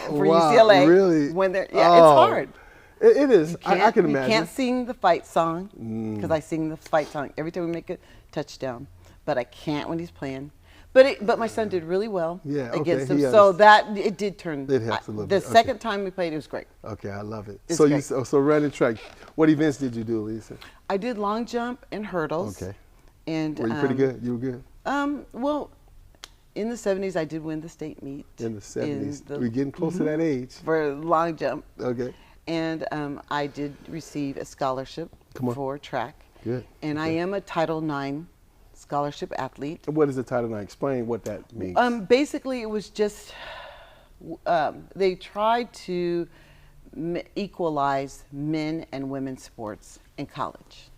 [SPEAKER 2] for UCLA.
[SPEAKER 1] Really?
[SPEAKER 2] When they're it's hard.
[SPEAKER 1] It is. I can imagine.
[SPEAKER 2] You can't sing the fight song because I sing the fight song every time we make a touchdown, but I can't when he's playing. But my son did really well against him, so that it did turn.
[SPEAKER 1] It helps a little bit.
[SPEAKER 2] The second time we played, it was great.
[SPEAKER 1] Okay, I love it.
[SPEAKER 2] It's
[SPEAKER 1] so
[SPEAKER 2] great.
[SPEAKER 1] so running track. What events did you do, Lisa?
[SPEAKER 2] I did long jump and hurdles.
[SPEAKER 1] Okay.
[SPEAKER 2] And
[SPEAKER 1] were you pretty good? You were good.
[SPEAKER 2] Well, in the 70s, I did win the state meet.
[SPEAKER 1] In the 70s, we're getting close to that age.
[SPEAKER 2] For long jump.
[SPEAKER 1] Okay.
[SPEAKER 2] And I did receive a scholarship for track.
[SPEAKER 1] Good.
[SPEAKER 2] And I am a Title IX scholarship athlete.
[SPEAKER 1] What is the Title IX? Explain what that means.
[SPEAKER 2] Basically, it was just they tried to equalize men and women's sports in college.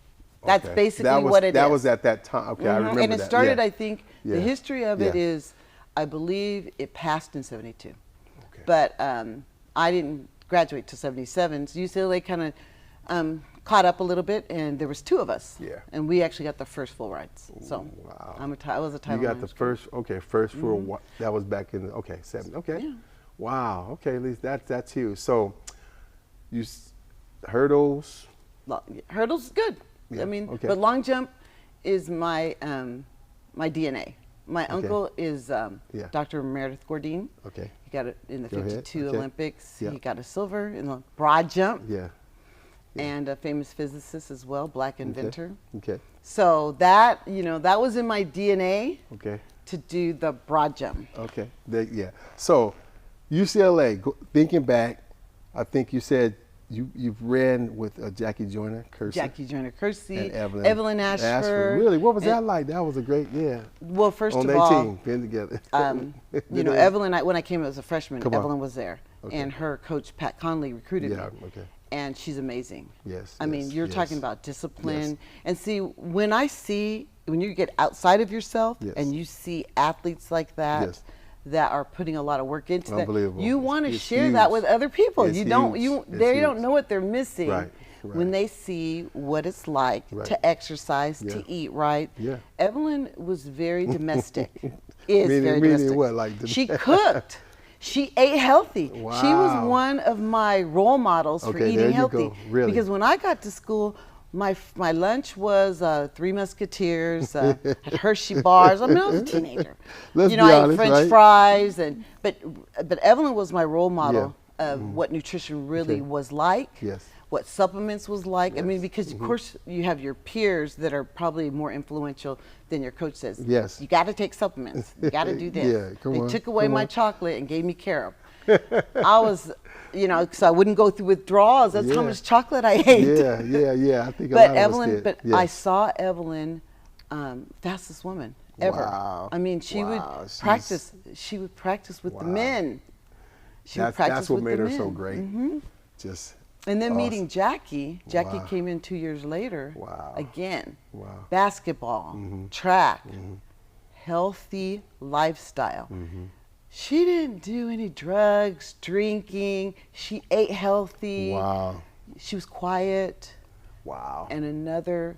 [SPEAKER 2] That's basically what it is.
[SPEAKER 1] That was at that time. Okay, I remember that.
[SPEAKER 2] And it started, I think, the history of it is, I believe it passed in 72. Okay. But I didn't graduate till 77. So UCLA kind of caught up a little bit, and there was two of us. Yeah. And we actually got the first full rides. So I was a Title IX.
[SPEAKER 1] You got the first, first for what? That was back in, 7. Okay. Yeah. Wow. Okay, at least that's huge. So you hurdles.
[SPEAKER 2] Hurdles good. Yeah. I mean, but long jump is my my DNA. My uncle is Dr. Meredith Gourdine. Okay. He got it in the 52 Olympics. He got a silver in the broad jump. Yeah. And a famous physicist as well, black inventor. Okay. So that, that was in my DNA. Okay. To do the broad jump. Okay. So UCLA, thinking back, I think you said
[SPEAKER 1] you've ran with Jackie Joyner Kersey.
[SPEAKER 2] Jackie Joyner Kersey,
[SPEAKER 1] And
[SPEAKER 2] Evelyn Ashford.
[SPEAKER 1] Really, what was that like? That was a great,
[SPEAKER 2] Well, first
[SPEAKER 1] on
[SPEAKER 2] of
[SPEAKER 1] their
[SPEAKER 2] all,
[SPEAKER 1] team, being together.
[SPEAKER 2] you know, Evelyn, when I came as a freshman,
[SPEAKER 1] Come on.
[SPEAKER 2] Evelyn was there,
[SPEAKER 1] Okay.
[SPEAKER 2] and her coach Pat Conley recruited me.
[SPEAKER 1] Okay.
[SPEAKER 2] And she's amazing.
[SPEAKER 1] Yes.
[SPEAKER 2] I mean, you're
[SPEAKER 1] yes.
[SPEAKER 2] talking about discipline.
[SPEAKER 1] Yes.
[SPEAKER 2] And see, when you get outside of yourself
[SPEAKER 1] Yes.
[SPEAKER 2] and you see athletes like that,
[SPEAKER 1] Yes.
[SPEAKER 2] that are putting a lot of work into that,
[SPEAKER 1] Unbelievable.
[SPEAKER 2] you want to
[SPEAKER 1] It's
[SPEAKER 2] share that
[SPEAKER 1] huge.
[SPEAKER 2] with other people.
[SPEAKER 1] It's
[SPEAKER 2] You don't,
[SPEAKER 1] huge. It's
[SPEAKER 2] they don't
[SPEAKER 1] huge.
[SPEAKER 2] know what they're missing
[SPEAKER 1] Right.
[SPEAKER 2] when they see what it's like
[SPEAKER 1] Right.
[SPEAKER 2] to exercise,
[SPEAKER 1] Yeah.
[SPEAKER 2] to eat right.
[SPEAKER 1] Yeah.
[SPEAKER 2] Evelyn was very domestic. Is
[SPEAKER 1] Meaning-
[SPEAKER 2] very
[SPEAKER 1] meaning
[SPEAKER 2] domestic.
[SPEAKER 1] what, like
[SPEAKER 2] she cooked. She ate healthy. She was
[SPEAKER 1] Wow.
[SPEAKER 2] one of my role models for
[SPEAKER 1] Okay, there
[SPEAKER 2] eating
[SPEAKER 1] you
[SPEAKER 2] healthy.
[SPEAKER 1] go. Really?
[SPEAKER 2] Because when I got to school, my lunch was Three Musketeers, Hershey bars. I mean, I was a teenager.
[SPEAKER 1] Let's
[SPEAKER 2] you know,
[SPEAKER 1] be
[SPEAKER 2] I ate
[SPEAKER 1] honest,
[SPEAKER 2] French
[SPEAKER 1] right?
[SPEAKER 2] fries, but Evelyn was my role model
[SPEAKER 1] Yeah.
[SPEAKER 2] of what nutrition really
[SPEAKER 1] Okay.
[SPEAKER 2] was like.
[SPEAKER 1] Yes.
[SPEAKER 2] What supplements was like. I mean,
[SPEAKER 1] Yes.
[SPEAKER 2] because of course you have your peers that are probably more influential than your coach says.
[SPEAKER 1] Yes.
[SPEAKER 2] You got to take supplements. You got to do this.
[SPEAKER 1] Yeah, come
[SPEAKER 2] they
[SPEAKER 1] on,
[SPEAKER 2] took away
[SPEAKER 1] come
[SPEAKER 2] my
[SPEAKER 1] on.
[SPEAKER 2] chocolate and gave me carob. I was, you know, so I wouldn't go through withdrawals. That's how
[SPEAKER 1] Yeah.
[SPEAKER 2] much chocolate I ate.
[SPEAKER 1] Yeah. I think a
[SPEAKER 2] But
[SPEAKER 1] lot
[SPEAKER 2] Evelyn,
[SPEAKER 1] of us did.
[SPEAKER 2] but
[SPEAKER 1] Yes.
[SPEAKER 2] I saw Evelyn, fastest woman ever.
[SPEAKER 1] Wow.
[SPEAKER 2] I mean, she would
[SPEAKER 1] Wow, she's-
[SPEAKER 2] practice. She would practice with the
[SPEAKER 1] Wow.
[SPEAKER 2] men. She would
[SPEAKER 1] That's
[SPEAKER 2] practice
[SPEAKER 1] what
[SPEAKER 2] with
[SPEAKER 1] made
[SPEAKER 2] the
[SPEAKER 1] her
[SPEAKER 2] men.
[SPEAKER 1] so great.
[SPEAKER 2] Mhm.
[SPEAKER 1] Just
[SPEAKER 2] And then
[SPEAKER 1] awesome.
[SPEAKER 2] meeting Jackie. Jackie
[SPEAKER 1] Wow.
[SPEAKER 2] came in 2 years later.
[SPEAKER 1] Wow.
[SPEAKER 2] Again.
[SPEAKER 1] Wow.
[SPEAKER 2] Basketball, track, healthy lifestyle. She didn't do any drugs, drinking. She ate healthy.
[SPEAKER 1] Wow.
[SPEAKER 2] She was quiet.
[SPEAKER 1] Wow.
[SPEAKER 2] And another,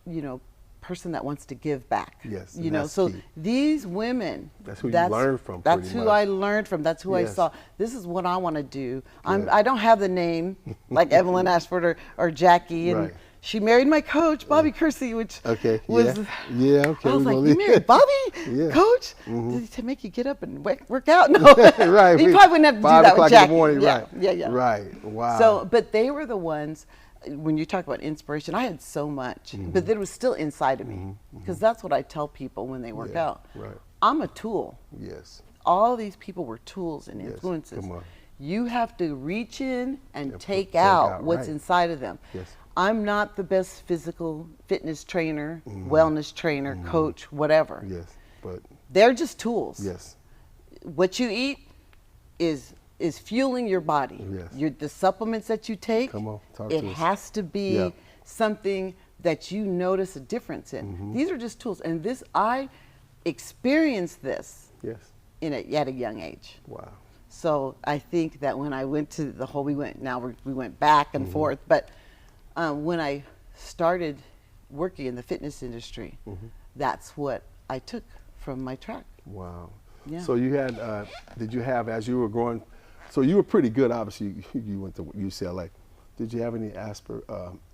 [SPEAKER 2] you know, person that wants to give back.
[SPEAKER 1] Yes,
[SPEAKER 2] You
[SPEAKER 1] and
[SPEAKER 2] know,
[SPEAKER 1] that's
[SPEAKER 2] so
[SPEAKER 1] key.
[SPEAKER 2] these women.
[SPEAKER 1] That's who you learn from,
[SPEAKER 2] That's
[SPEAKER 1] pretty
[SPEAKER 2] who
[SPEAKER 1] much.
[SPEAKER 2] I learned from. That's who I
[SPEAKER 1] Yes.
[SPEAKER 2] saw. This is what I want to do.
[SPEAKER 1] Good.
[SPEAKER 2] I don't have the name like Evelyn Ashford or Jackie. And
[SPEAKER 1] Right.
[SPEAKER 2] she married my coach, Bobby Kersey, which
[SPEAKER 1] Okay.
[SPEAKER 2] was.
[SPEAKER 1] Yeah. Okay.
[SPEAKER 2] I was
[SPEAKER 1] we're
[SPEAKER 2] like,
[SPEAKER 1] gonna
[SPEAKER 2] you
[SPEAKER 1] leave-
[SPEAKER 2] married Bobby,
[SPEAKER 1] Yeah.
[SPEAKER 2] coach? To make you get up and work out? No.
[SPEAKER 1] Right.
[SPEAKER 2] You probably wouldn't have to do
[SPEAKER 1] 5
[SPEAKER 2] that with
[SPEAKER 1] o'clock
[SPEAKER 2] Jackie.
[SPEAKER 1] in the morning.
[SPEAKER 2] Yeah,
[SPEAKER 1] Right.
[SPEAKER 2] yeah.
[SPEAKER 1] Right. Wow.
[SPEAKER 2] So, but they were the ones, when you talk about inspiration, I had so much, but it was still inside of me. Because that's what I tell people when they work
[SPEAKER 1] Yeah,
[SPEAKER 2] out.
[SPEAKER 1] right.
[SPEAKER 2] I'm a tool.
[SPEAKER 1] Yes.
[SPEAKER 2] All these people were tools and
[SPEAKER 1] Yes,
[SPEAKER 2] influences.
[SPEAKER 1] come on.
[SPEAKER 2] You have to reach in and
[SPEAKER 1] Yeah,
[SPEAKER 2] take out what's
[SPEAKER 1] right.
[SPEAKER 2] inside of them.
[SPEAKER 1] Yes.
[SPEAKER 2] I'm not the best physical fitness trainer, wellness trainer, coach, whatever.
[SPEAKER 1] Yes. But
[SPEAKER 2] They're just tools.
[SPEAKER 1] yes.
[SPEAKER 2] What you eat is fueling your body.
[SPEAKER 1] Yes.
[SPEAKER 2] The supplements that you take,
[SPEAKER 1] Come on, talk
[SPEAKER 2] it
[SPEAKER 1] to us.
[SPEAKER 2] has to be
[SPEAKER 1] Yeah.
[SPEAKER 2] something that you notice a difference in. These are just tools, and I experienced this
[SPEAKER 1] Yes.
[SPEAKER 2] at a young age.
[SPEAKER 1] Wow.
[SPEAKER 2] So I think that when I went to we went back and forth, but when I started working in the fitness industry, that's what I took from my track.
[SPEAKER 1] Wow.
[SPEAKER 2] Yeah.
[SPEAKER 1] So you had, did you have, as you were growing, so you were pretty good, obviously, you went to UCLA. Did you have any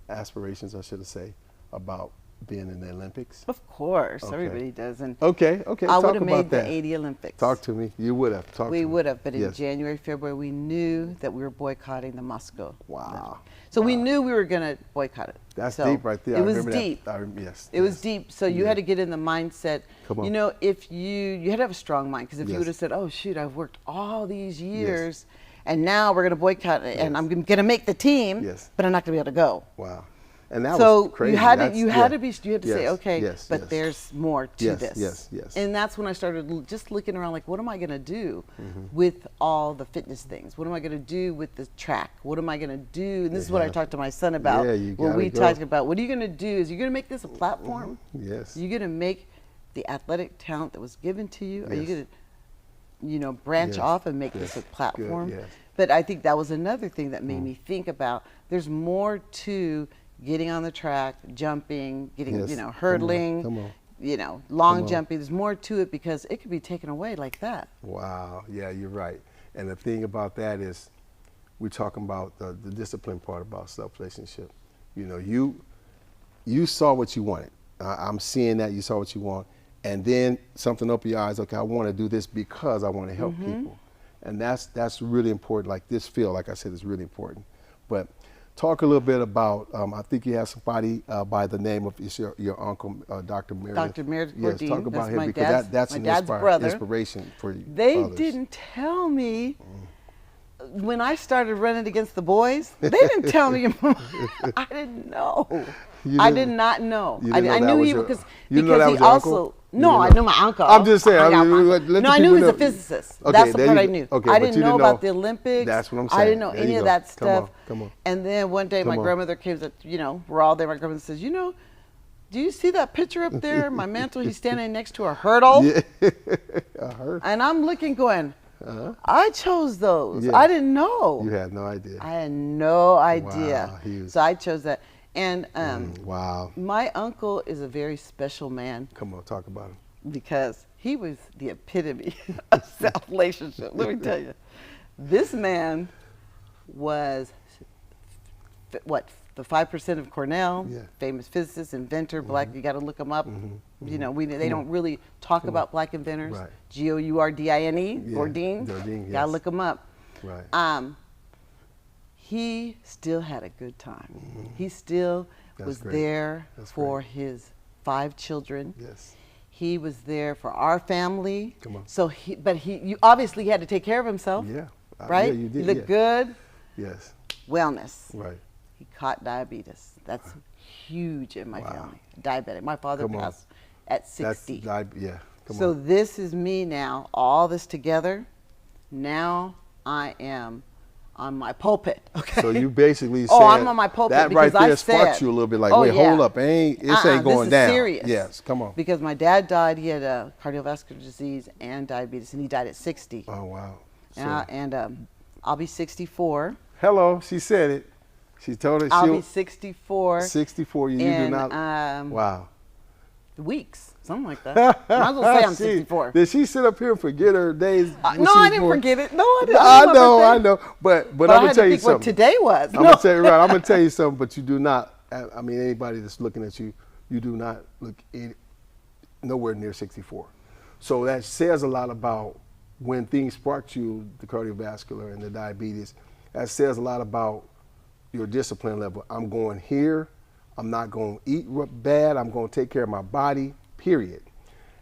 [SPEAKER 1] aspirations, I should say, about being in the Olympics?
[SPEAKER 2] Of course,
[SPEAKER 1] Okay.
[SPEAKER 2] everybody does. And
[SPEAKER 1] Okay,
[SPEAKER 2] I
[SPEAKER 1] talk
[SPEAKER 2] would have
[SPEAKER 1] about
[SPEAKER 2] made
[SPEAKER 1] that.
[SPEAKER 2] the 80 Olympics.
[SPEAKER 1] Talk to me. You would have.
[SPEAKER 2] We would have, but in
[SPEAKER 1] Yes.
[SPEAKER 2] January, February, we knew that we were boycotting the Moscow.
[SPEAKER 1] Wow.
[SPEAKER 2] So we knew we were going to boycott it.
[SPEAKER 1] That's
[SPEAKER 2] So
[SPEAKER 1] deep right there.
[SPEAKER 2] It
[SPEAKER 1] I
[SPEAKER 2] was
[SPEAKER 1] remember
[SPEAKER 2] deep.
[SPEAKER 1] that. Yes.
[SPEAKER 2] It was
[SPEAKER 1] yes.
[SPEAKER 2] deep. So you
[SPEAKER 1] Yeah.
[SPEAKER 2] had to get in the mindset.
[SPEAKER 1] Come on.
[SPEAKER 2] You know, if you had to have a strong mind, because if you
[SPEAKER 1] Yes.
[SPEAKER 2] would have said, "Oh shoot, I've worked all these years, and now we're going to boycott it, and
[SPEAKER 1] Yes.
[SPEAKER 2] I'm going to make the team,
[SPEAKER 1] Yes.
[SPEAKER 2] but I'm not going to be able to go."
[SPEAKER 1] Wow. And that
[SPEAKER 2] So
[SPEAKER 1] was crazy.
[SPEAKER 2] you had
[SPEAKER 1] That's-
[SPEAKER 2] to say,
[SPEAKER 1] yes,
[SPEAKER 2] okay,
[SPEAKER 1] yes,
[SPEAKER 2] but
[SPEAKER 1] yes.
[SPEAKER 2] there's more to
[SPEAKER 1] Yes,
[SPEAKER 2] this.
[SPEAKER 1] yes.
[SPEAKER 2] And that's when I started just looking around, like, what am I going to do
[SPEAKER 1] Mm-hmm.
[SPEAKER 2] with all the fitness things? What am I going to do with the track? What am I going to do? And this is what I
[SPEAKER 1] Yeah.
[SPEAKER 2] talked to my son about.
[SPEAKER 1] Yeah, you
[SPEAKER 2] when
[SPEAKER 1] gotta
[SPEAKER 2] we
[SPEAKER 1] go.
[SPEAKER 2] talked about, what are you going to do? Is you're going to make this a platform?
[SPEAKER 1] Yes.
[SPEAKER 2] You're going to make the athletic talent that was given to you? Are you
[SPEAKER 1] Yes.
[SPEAKER 2] going to, branch
[SPEAKER 1] Yes,
[SPEAKER 2] off and make
[SPEAKER 1] yes,
[SPEAKER 2] this a
[SPEAKER 1] good,
[SPEAKER 2] platform?
[SPEAKER 1] yes.
[SPEAKER 2] But I think that was another thing that made me think about, there's more to getting on the track, jumping, getting,
[SPEAKER 1] Yes. Come on,
[SPEAKER 2] hurdling,
[SPEAKER 1] come on.
[SPEAKER 2] long
[SPEAKER 1] Come on.
[SPEAKER 2] jumping. There's more to it because it could be taken away like that.
[SPEAKER 1] Wow. Yeah, you're right. And the thing about that is, we're talking about the discipline part about self-relationship. You know, you saw what you wanted. I'm seeing that you saw what you want. And then something opened your eyes, okay, I want to do this because I want to help people. And that's really important. Like this field, like I said, is really important. But talk a little bit about, I think you have somebody by the name of your uncle, Dr. Meredith.
[SPEAKER 2] Dr. Meredith
[SPEAKER 1] Yes,
[SPEAKER 2] Gourdine.
[SPEAKER 1] talk about
[SPEAKER 2] That's
[SPEAKER 1] him
[SPEAKER 2] my
[SPEAKER 1] because
[SPEAKER 2] dad's-
[SPEAKER 1] that's
[SPEAKER 2] my
[SPEAKER 1] an
[SPEAKER 2] dad's brother.
[SPEAKER 1] inspiration for you.
[SPEAKER 2] They
[SPEAKER 1] others.
[SPEAKER 2] didn't tell me when I started running against the boys, they didn't tell me. I didn't know. I did not know. I knew he because he also. No, I knew my uncle.
[SPEAKER 1] I'm just saying.
[SPEAKER 2] I knew he was a physicist.
[SPEAKER 1] Okay,
[SPEAKER 2] that's the part I knew.
[SPEAKER 1] Okay,
[SPEAKER 2] I didn't know about the Olympics.
[SPEAKER 1] That's what I'm saying.
[SPEAKER 2] I didn't know any of that stuff.
[SPEAKER 1] Come on.
[SPEAKER 2] And then one day my grandmother came. We're all there. My grandmother says, do you see that picture up there? My mantle. He's standing next to a hurdle.
[SPEAKER 1] Yeah. A hurdle.
[SPEAKER 2] And I'm looking, going. I chose those. Yeah. I didn't know.
[SPEAKER 1] You had no idea.
[SPEAKER 2] I had no idea.
[SPEAKER 1] Wow,
[SPEAKER 2] so I chose that. And
[SPEAKER 1] wow.
[SPEAKER 2] My uncle is a very special man.
[SPEAKER 1] Come on, talk about him.
[SPEAKER 2] Because he was the epitome of self-relationship. Let me tell you. This man was, the 5% of Cornell, famous physicist, inventor, black, you got to look him up. They don't really talk about black inventors.
[SPEAKER 1] Right.
[SPEAKER 2] Gourdine, Gourdine.
[SPEAKER 1] Yes.
[SPEAKER 2] Got to look him up.
[SPEAKER 1] Right.
[SPEAKER 2] He still had a good time. He still was there for his 5 children.
[SPEAKER 1] Yes.
[SPEAKER 2] He was there for our family.
[SPEAKER 1] Come on.
[SPEAKER 2] So you obviously had to take care of himself.
[SPEAKER 1] Yeah.
[SPEAKER 2] Right?
[SPEAKER 1] Yeah, you did.
[SPEAKER 2] He looked good.
[SPEAKER 1] Yes.
[SPEAKER 2] Wellness.
[SPEAKER 1] Right.
[SPEAKER 2] He caught diabetes. That's huge in my family. Diabetic. My father passed at 60. So this is me now, all this together. Now I am on my pulpit. Okay.
[SPEAKER 1] So you basically said,
[SPEAKER 2] I'm on my pulpit
[SPEAKER 1] that
[SPEAKER 2] because
[SPEAKER 1] right there
[SPEAKER 2] I
[SPEAKER 1] sparked
[SPEAKER 2] said,
[SPEAKER 1] you a little bit like, wait, hold up, this ain't going down.
[SPEAKER 2] Serious.
[SPEAKER 1] Yes, come on.
[SPEAKER 2] Because my dad died, he had a cardiovascular disease and diabetes, and he died at 60.
[SPEAKER 1] Oh, wow.
[SPEAKER 2] And I'll be 64.
[SPEAKER 1] Hello, she said it. She told us
[SPEAKER 2] I'll be 64.
[SPEAKER 1] 64, you do not. Wow.
[SPEAKER 2] Weeks, something like that. Might as well say I'm 64.
[SPEAKER 1] Did she sit up here and forget her days?
[SPEAKER 2] No, I didn't forget it. No, I didn't.
[SPEAKER 1] I know. But I'm going to tell you something.
[SPEAKER 2] What today was.
[SPEAKER 1] I'm going to tell you, I'm going to tell you something, but you do not, anybody that's looking at you, you do not look nowhere near 64. So that says a lot about when things sparked you, the cardiovascular and the diabetes. That says a lot about your discipline level. I'm going here. I'm not going to eat bad. I'm going to take care of my body, period.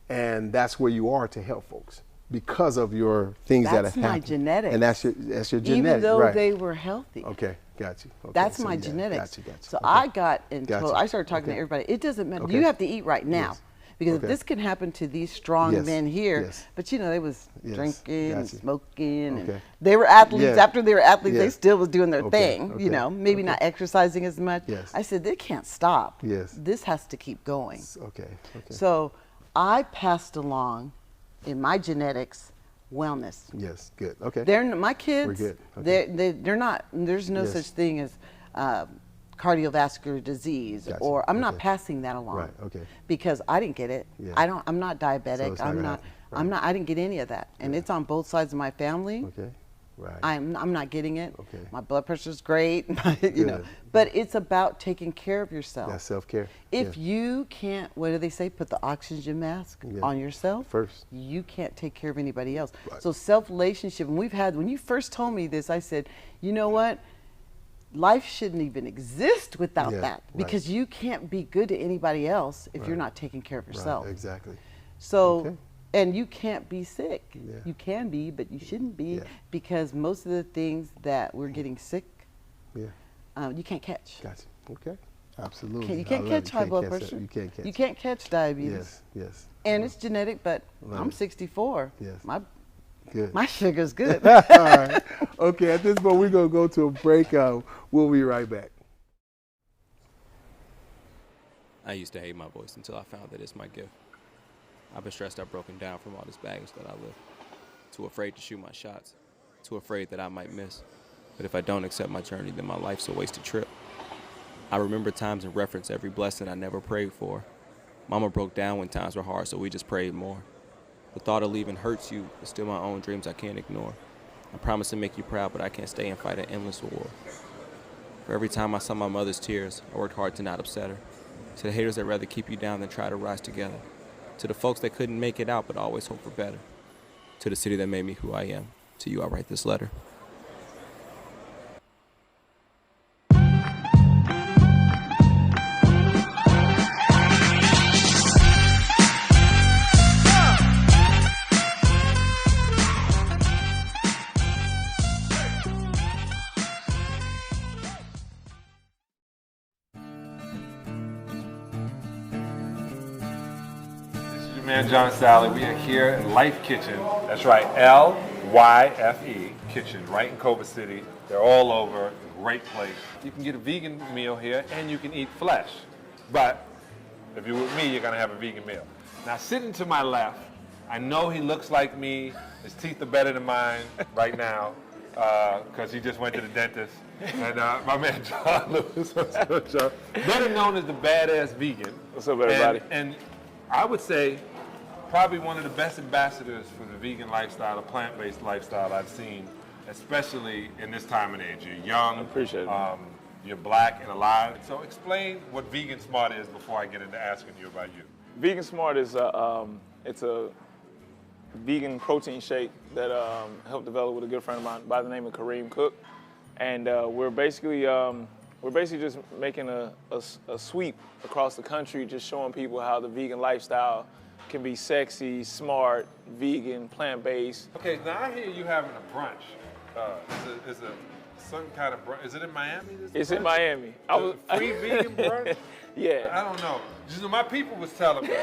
[SPEAKER 1] And that's where you are to help folks because of your things that have happened.
[SPEAKER 2] That's my genetics.
[SPEAKER 1] And that's your genetics.
[SPEAKER 2] Even though they were healthy.
[SPEAKER 1] Okay, got you. Okay,
[SPEAKER 2] that's my genetics.
[SPEAKER 1] Got you.
[SPEAKER 2] So I got into, I started talking to everybody. It doesn't matter. You have to eat right now.
[SPEAKER 1] Yes.
[SPEAKER 2] Because this can happen to these strong men here, but they was drinking and smoking, and they were athletes. After they were athletes, they still was doing their thing, maybe not exercising as much. I said, they can't stop. This has to keep going. So I passed along, in my genetics, wellness.
[SPEAKER 1] Yes, good, okay.
[SPEAKER 2] My kids,
[SPEAKER 1] we're good.
[SPEAKER 2] they're not, there's no such thing as cardiovascular disease, or I'm not passing that along.
[SPEAKER 1] Right. Okay.
[SPEAKER 2] Because I didn't get it. I'm not diabetic.
[SPEAKER 1] So
[SPEAKER 2] I didn't get any of that, and it's on both sides of my family.
[SPEAKER 1] Okay. Right.
[SPEAKER 2] I'm not getting it.
[SPEAKER 1] Okay.
[SPEAKER 2] My blood pressure's great. But it's about taking care of yourself.
[SPEAKER 1] That's self-care.
[SPEAKER 2] If you can't, what do they say? Put the oxygen mask on yourself
[SPEAKER 1] first.
[SPEAKER 2] You can't take care of anybody else. Right. So self-relationship. And when you first told me this, I said, you know what? Life shouldn't even exist without that, because you can't be good to anybody else if you're not taking care of yourself.
[SPEAKER 1] Right, exactly.
[SPEAKER 2] So, and you can't be sick. You can be, but you shouldn't be, because most of the things that we're getting sick, you can't catch.
[SPEAKER 1] Gotcha. Okay. Absolutely.
[SPEAKER 2] You can't catch high blood pressure. You can't catch diabetes.
[SPEAKER 1] Yes.
[SPEAKER 2] And it's genetic, but I'm 64.
[SPEAKER 1] Yes.
[SPEAKER 2] My sugar's good.
[SPEAKER 1] All right. Okay, at this point, we're going to go to a break. We'll be right back.
[SPEAKER 4] I used to hate my voice until I found that it's my gift. I've been stressed out, broken down from all this baggage that I lift. Too afraid to shoot my shots. Too afraid that I might miss. But if I don't accept my journey, then my life's a wasted trip. I remember times and reference every blessing I never prayed for. Mama broke down when times were hard, so we just prayed more. The thought of leaving hurts you, but still my own dreams I can't ignore. I promise to make you proud, but I can't stay and fight an endless war. For every time I saw my mother's tears, I worked hard to not upset her. To the haters that rather keep you down than try to rise together. To the folks that couldn't make it out, but always hope for better. To the city that made me who I am. To you I write this letter.
[SPEAKER 5] man John Sally. We are here at Life Kitchen. That's right, L-Y-F-E Kitchen, right in Culver City. They're all over. Great place. You can get a vegan meal here, and you can eat flesh. But if you're with me, you're gonna have a vegan meal. Now, sitting to my left, I know he looks like me. His teeth are better than mine right now, because he just went to the dentist. And my man John Lewis, better known as the Badass Vegan.
[SPEAKER 6] What's up, everybody?
[SPEAKER 5] And I would say probably one of the best ambassadors for the vegan lifestyle, a plant-based lifestyle I've seen, especially in this time and age. You're young.
[SPEAKER 6] I appreciate it.
[SPEAKER 5] You're black and alive. So explain what Vegan Smart is before I get into asking you about you.
[SPEAKER 6] Vegan Smart is it's a vegan protein shake that helped develop with a good friend of mine by the name of Kareem Cook, and we're basically just making a sweep across the country, just showing people how the vegan lifestyle can be sexy, smart, vegan, plant-based.
[SPEAKER 5] Okay, now I hear you having a brunch. Is a some kind of brunch? Is it in Miami?
[SPEAKER 6] It's in Miami.
[SPEAKER 5] Free vegan brunch?
[SPEAKER 6] Yeah.
[SPEAKER 5] I don't know. You know, my people was telling me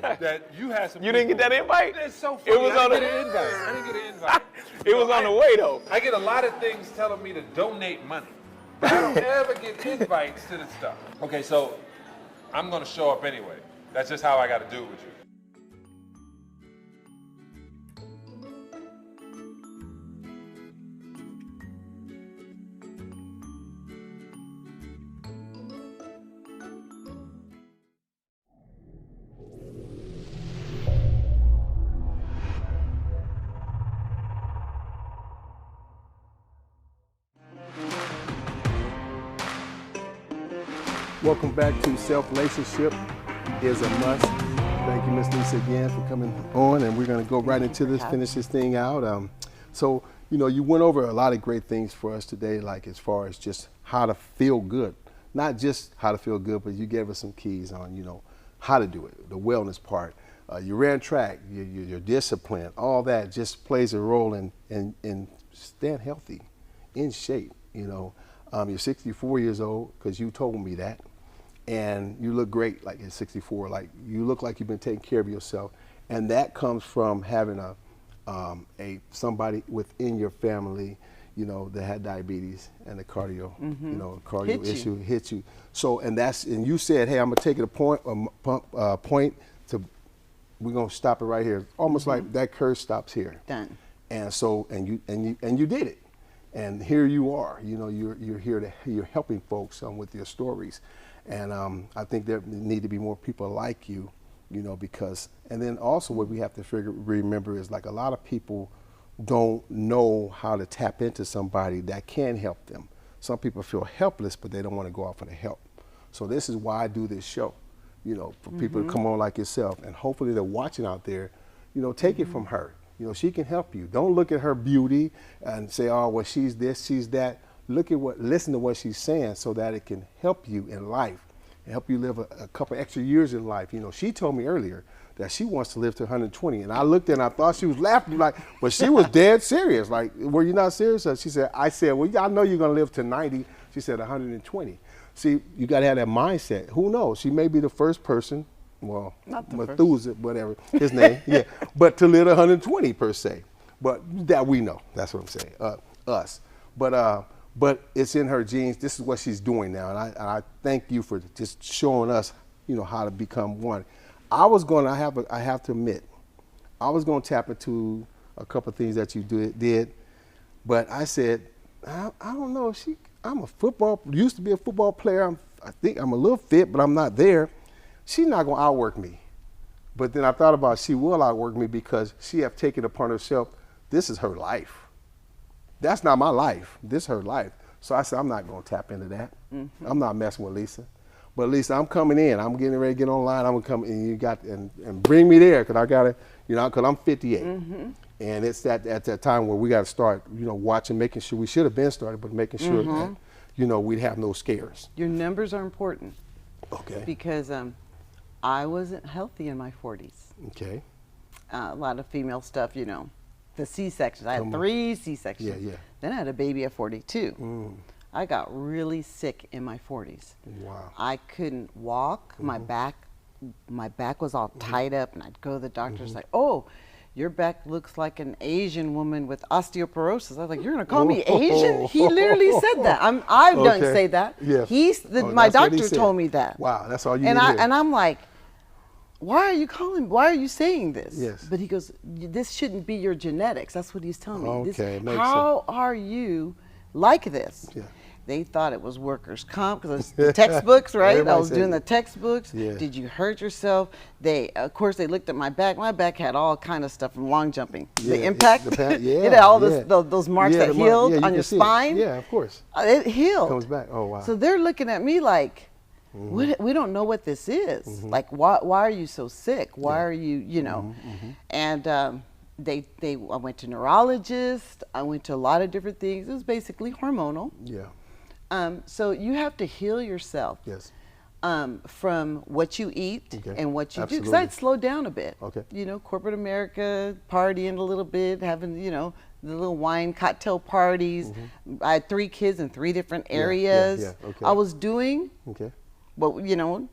[SPEAKER 5] that you had some.
[SPEAKER 6] You didn't get that invite?
[SPEAKER 5] It's so funny.
[SPEAKER 6] It was
[SPEAKER 5] I didn't get an invite. I didn't get an invite.
[SPEAKER 6] It was on the way though.
[SPEAKER 5] I get a lot of things telling me to donate money. But I don't ever get invites to the stuff. Okay, so I'm gonna show up anyway. That's just how I got to do it with you.
[SPEAKER 1] Welcome back to Self-Lationship is a Must. Thank you, Miss Lisa, again for coming on, and we're going to go right into this, finish this thing out. So, you know, you went over a lot of great things for us today, like as far as just how to feel good. Not just how to feel good, but you gave us some keys on, you know, how to do it, the wellness part. You ran track, your discipline, all that just plays a role in staying healthy, in shape, you know. You're 64 years old, because you told me that. And you look great, like at 64. Like you look like you've been taking care of yourself, and that comes from having somebody within your family, you know, that had diabetes and the cardio, you know, cardio issue hit you. So, and you said, hey, I'm gonna take it a point to, we're gonna stop it right here. Almost like that curve stops here.
[SPEAKER 2] Done.
[SPEAKER 1] And so, and you did it. And here you are, you know, you're here you're helping folks with your stories. And I think there need to be more people like you, you know, because, and then also what we have to remember is like a lot of people don't know how to tap into somebody that can help them. Some people feel helpless, but they don't want to go out for the help. So this is why I do this show, you know, for people to come on like yourself, and hopefully they're watching out there, you know, take it from her. You know, she can help you. Don't look at her beauty and say, oh, well, she's this, she's that. Listen to what she's saying so that it can help you in life and help you live a couple extra years in life. You know, she told me earlier that she wants to live to 120. And I looked at her and I thought she was laughing, like, but she was dead serious. Like, were you not serious? She said, I said, well, I know you're going to live to 90. She said 120. See, you got to have that mindset. Who knows? She may be the first person, well, Methuselah, whatever his name, yeah, but to live 120 per se. But that we know. That's what I'm saying. Us. But it's in her genes. This is what she's doing now, and I thank you for just showing us, you know, how to become one. I have to admit, I was going to tap into a couple of things that you did, but I said, I don't know. Used to be a football player. I think I'm a little fit, but I'm not there. She's not going to outwork me. But then I thought about she will outwork me because she have taken upon herself, this is her life. That's not my life. This is her life. So I said, I'm not going to tap into that. I'm not messing with Lisa. But Lisa, I'm coming in. I'm getting ready to get online. I'm going to come and and bring me there because I got to, you know, because I'm 58. And it's at that time where we got to start, you know, watching, making sure, we should have been started, but making sure that, you know, we'd have no scares.
[SPEAKER 2] Your numbers are important.
[SPEAKER 1] Okay.
[SPEAKER 2] Because I wasn't healthy in my 40s.
[SPEAKER 1] Okay.
[SPEAKER 2] A lot of female stuff, you know. The C-sections. I had 3 C-sections.
[SPEAKER 1] Yeah.
[SPEAKER 2] Then I had a baby at 42. I got really sick in my 40s.
[SPEAKER 1] Wow.
[SPEAKER 2] I couldn't walk. My back my back was all tied up, and I'd go to the doctor's like, oh, your back looks like an Asian woman with osteoporosis. I was like, you're gonna call me Asian? He literally said that. I don't say that.
[SPEAKER 1] Yes.
[SPEAKER 2] My doctor told me that.
[SPEAKER 1] Wow, that's all you
[SPEAKER 2] and
[SPEAKER 1] need to hear.
[SPEAKER 2] And I'm like, why are you saying this?
[SPEAKER 1] Yes.
[SPEAKER 2] But he goes, this shouldn't be your genetics. That's what he's telling me.
[SPEAKER 1] Okay, makes
[SPEAKER 2] how are you like this?
[SPEAKER 1] Yeah.
[SPEAKER 2] They thought it was workers' comp because it's the textbooks, right? I
[SPEAKER 1] Everybody
[SPEAKER 2] was doing the textbooks.
[SPEAKER 1] Yeah.
[SPEAKER 2] Did you hurt yourself? Of course, they looked at my back. My back had all kind of stuff from long jumping.
[SPEAKER 1] Yeah,
[SPEAKER 2] the impact,
[SPEAKER 1] yeah,
[SPEAKER 2] it had all
[SPEAKER 1] yeah.
[SPEAKER 2] those marks that healed on your spine.
[SPEAKER 1] Yeah, of course.
[SPEAKER 2] It healed.
[SPEAKER 1] Comes back. Oh, wow.
[SPEAKER 2] So they're looking at me like, we don't know what this is. Like, why are you so sick? Why are you, And I went to neurologist. I went to a lot of different things. It was basically hormonal.
[SPEAKER 1] Yeah.
[SPEAKER 2] So you have to heal yourself.
[SPEAKER 1] Yes.
[SPEAKER 2] From what you eat and what you do. Because I'd slowed down a bit.
[SPEAKER 1] Okay.
[SPEAKER 2] Corporate America, partying a little bit, having, the little wine cocktail parties. I had 3 kids in 3 different areas.
[SPEAKER 1] Yeah. Okay.
[SPEAKER 2] I was doing,
[SPEAKER 1] Okay.
[SPEAKER 2] but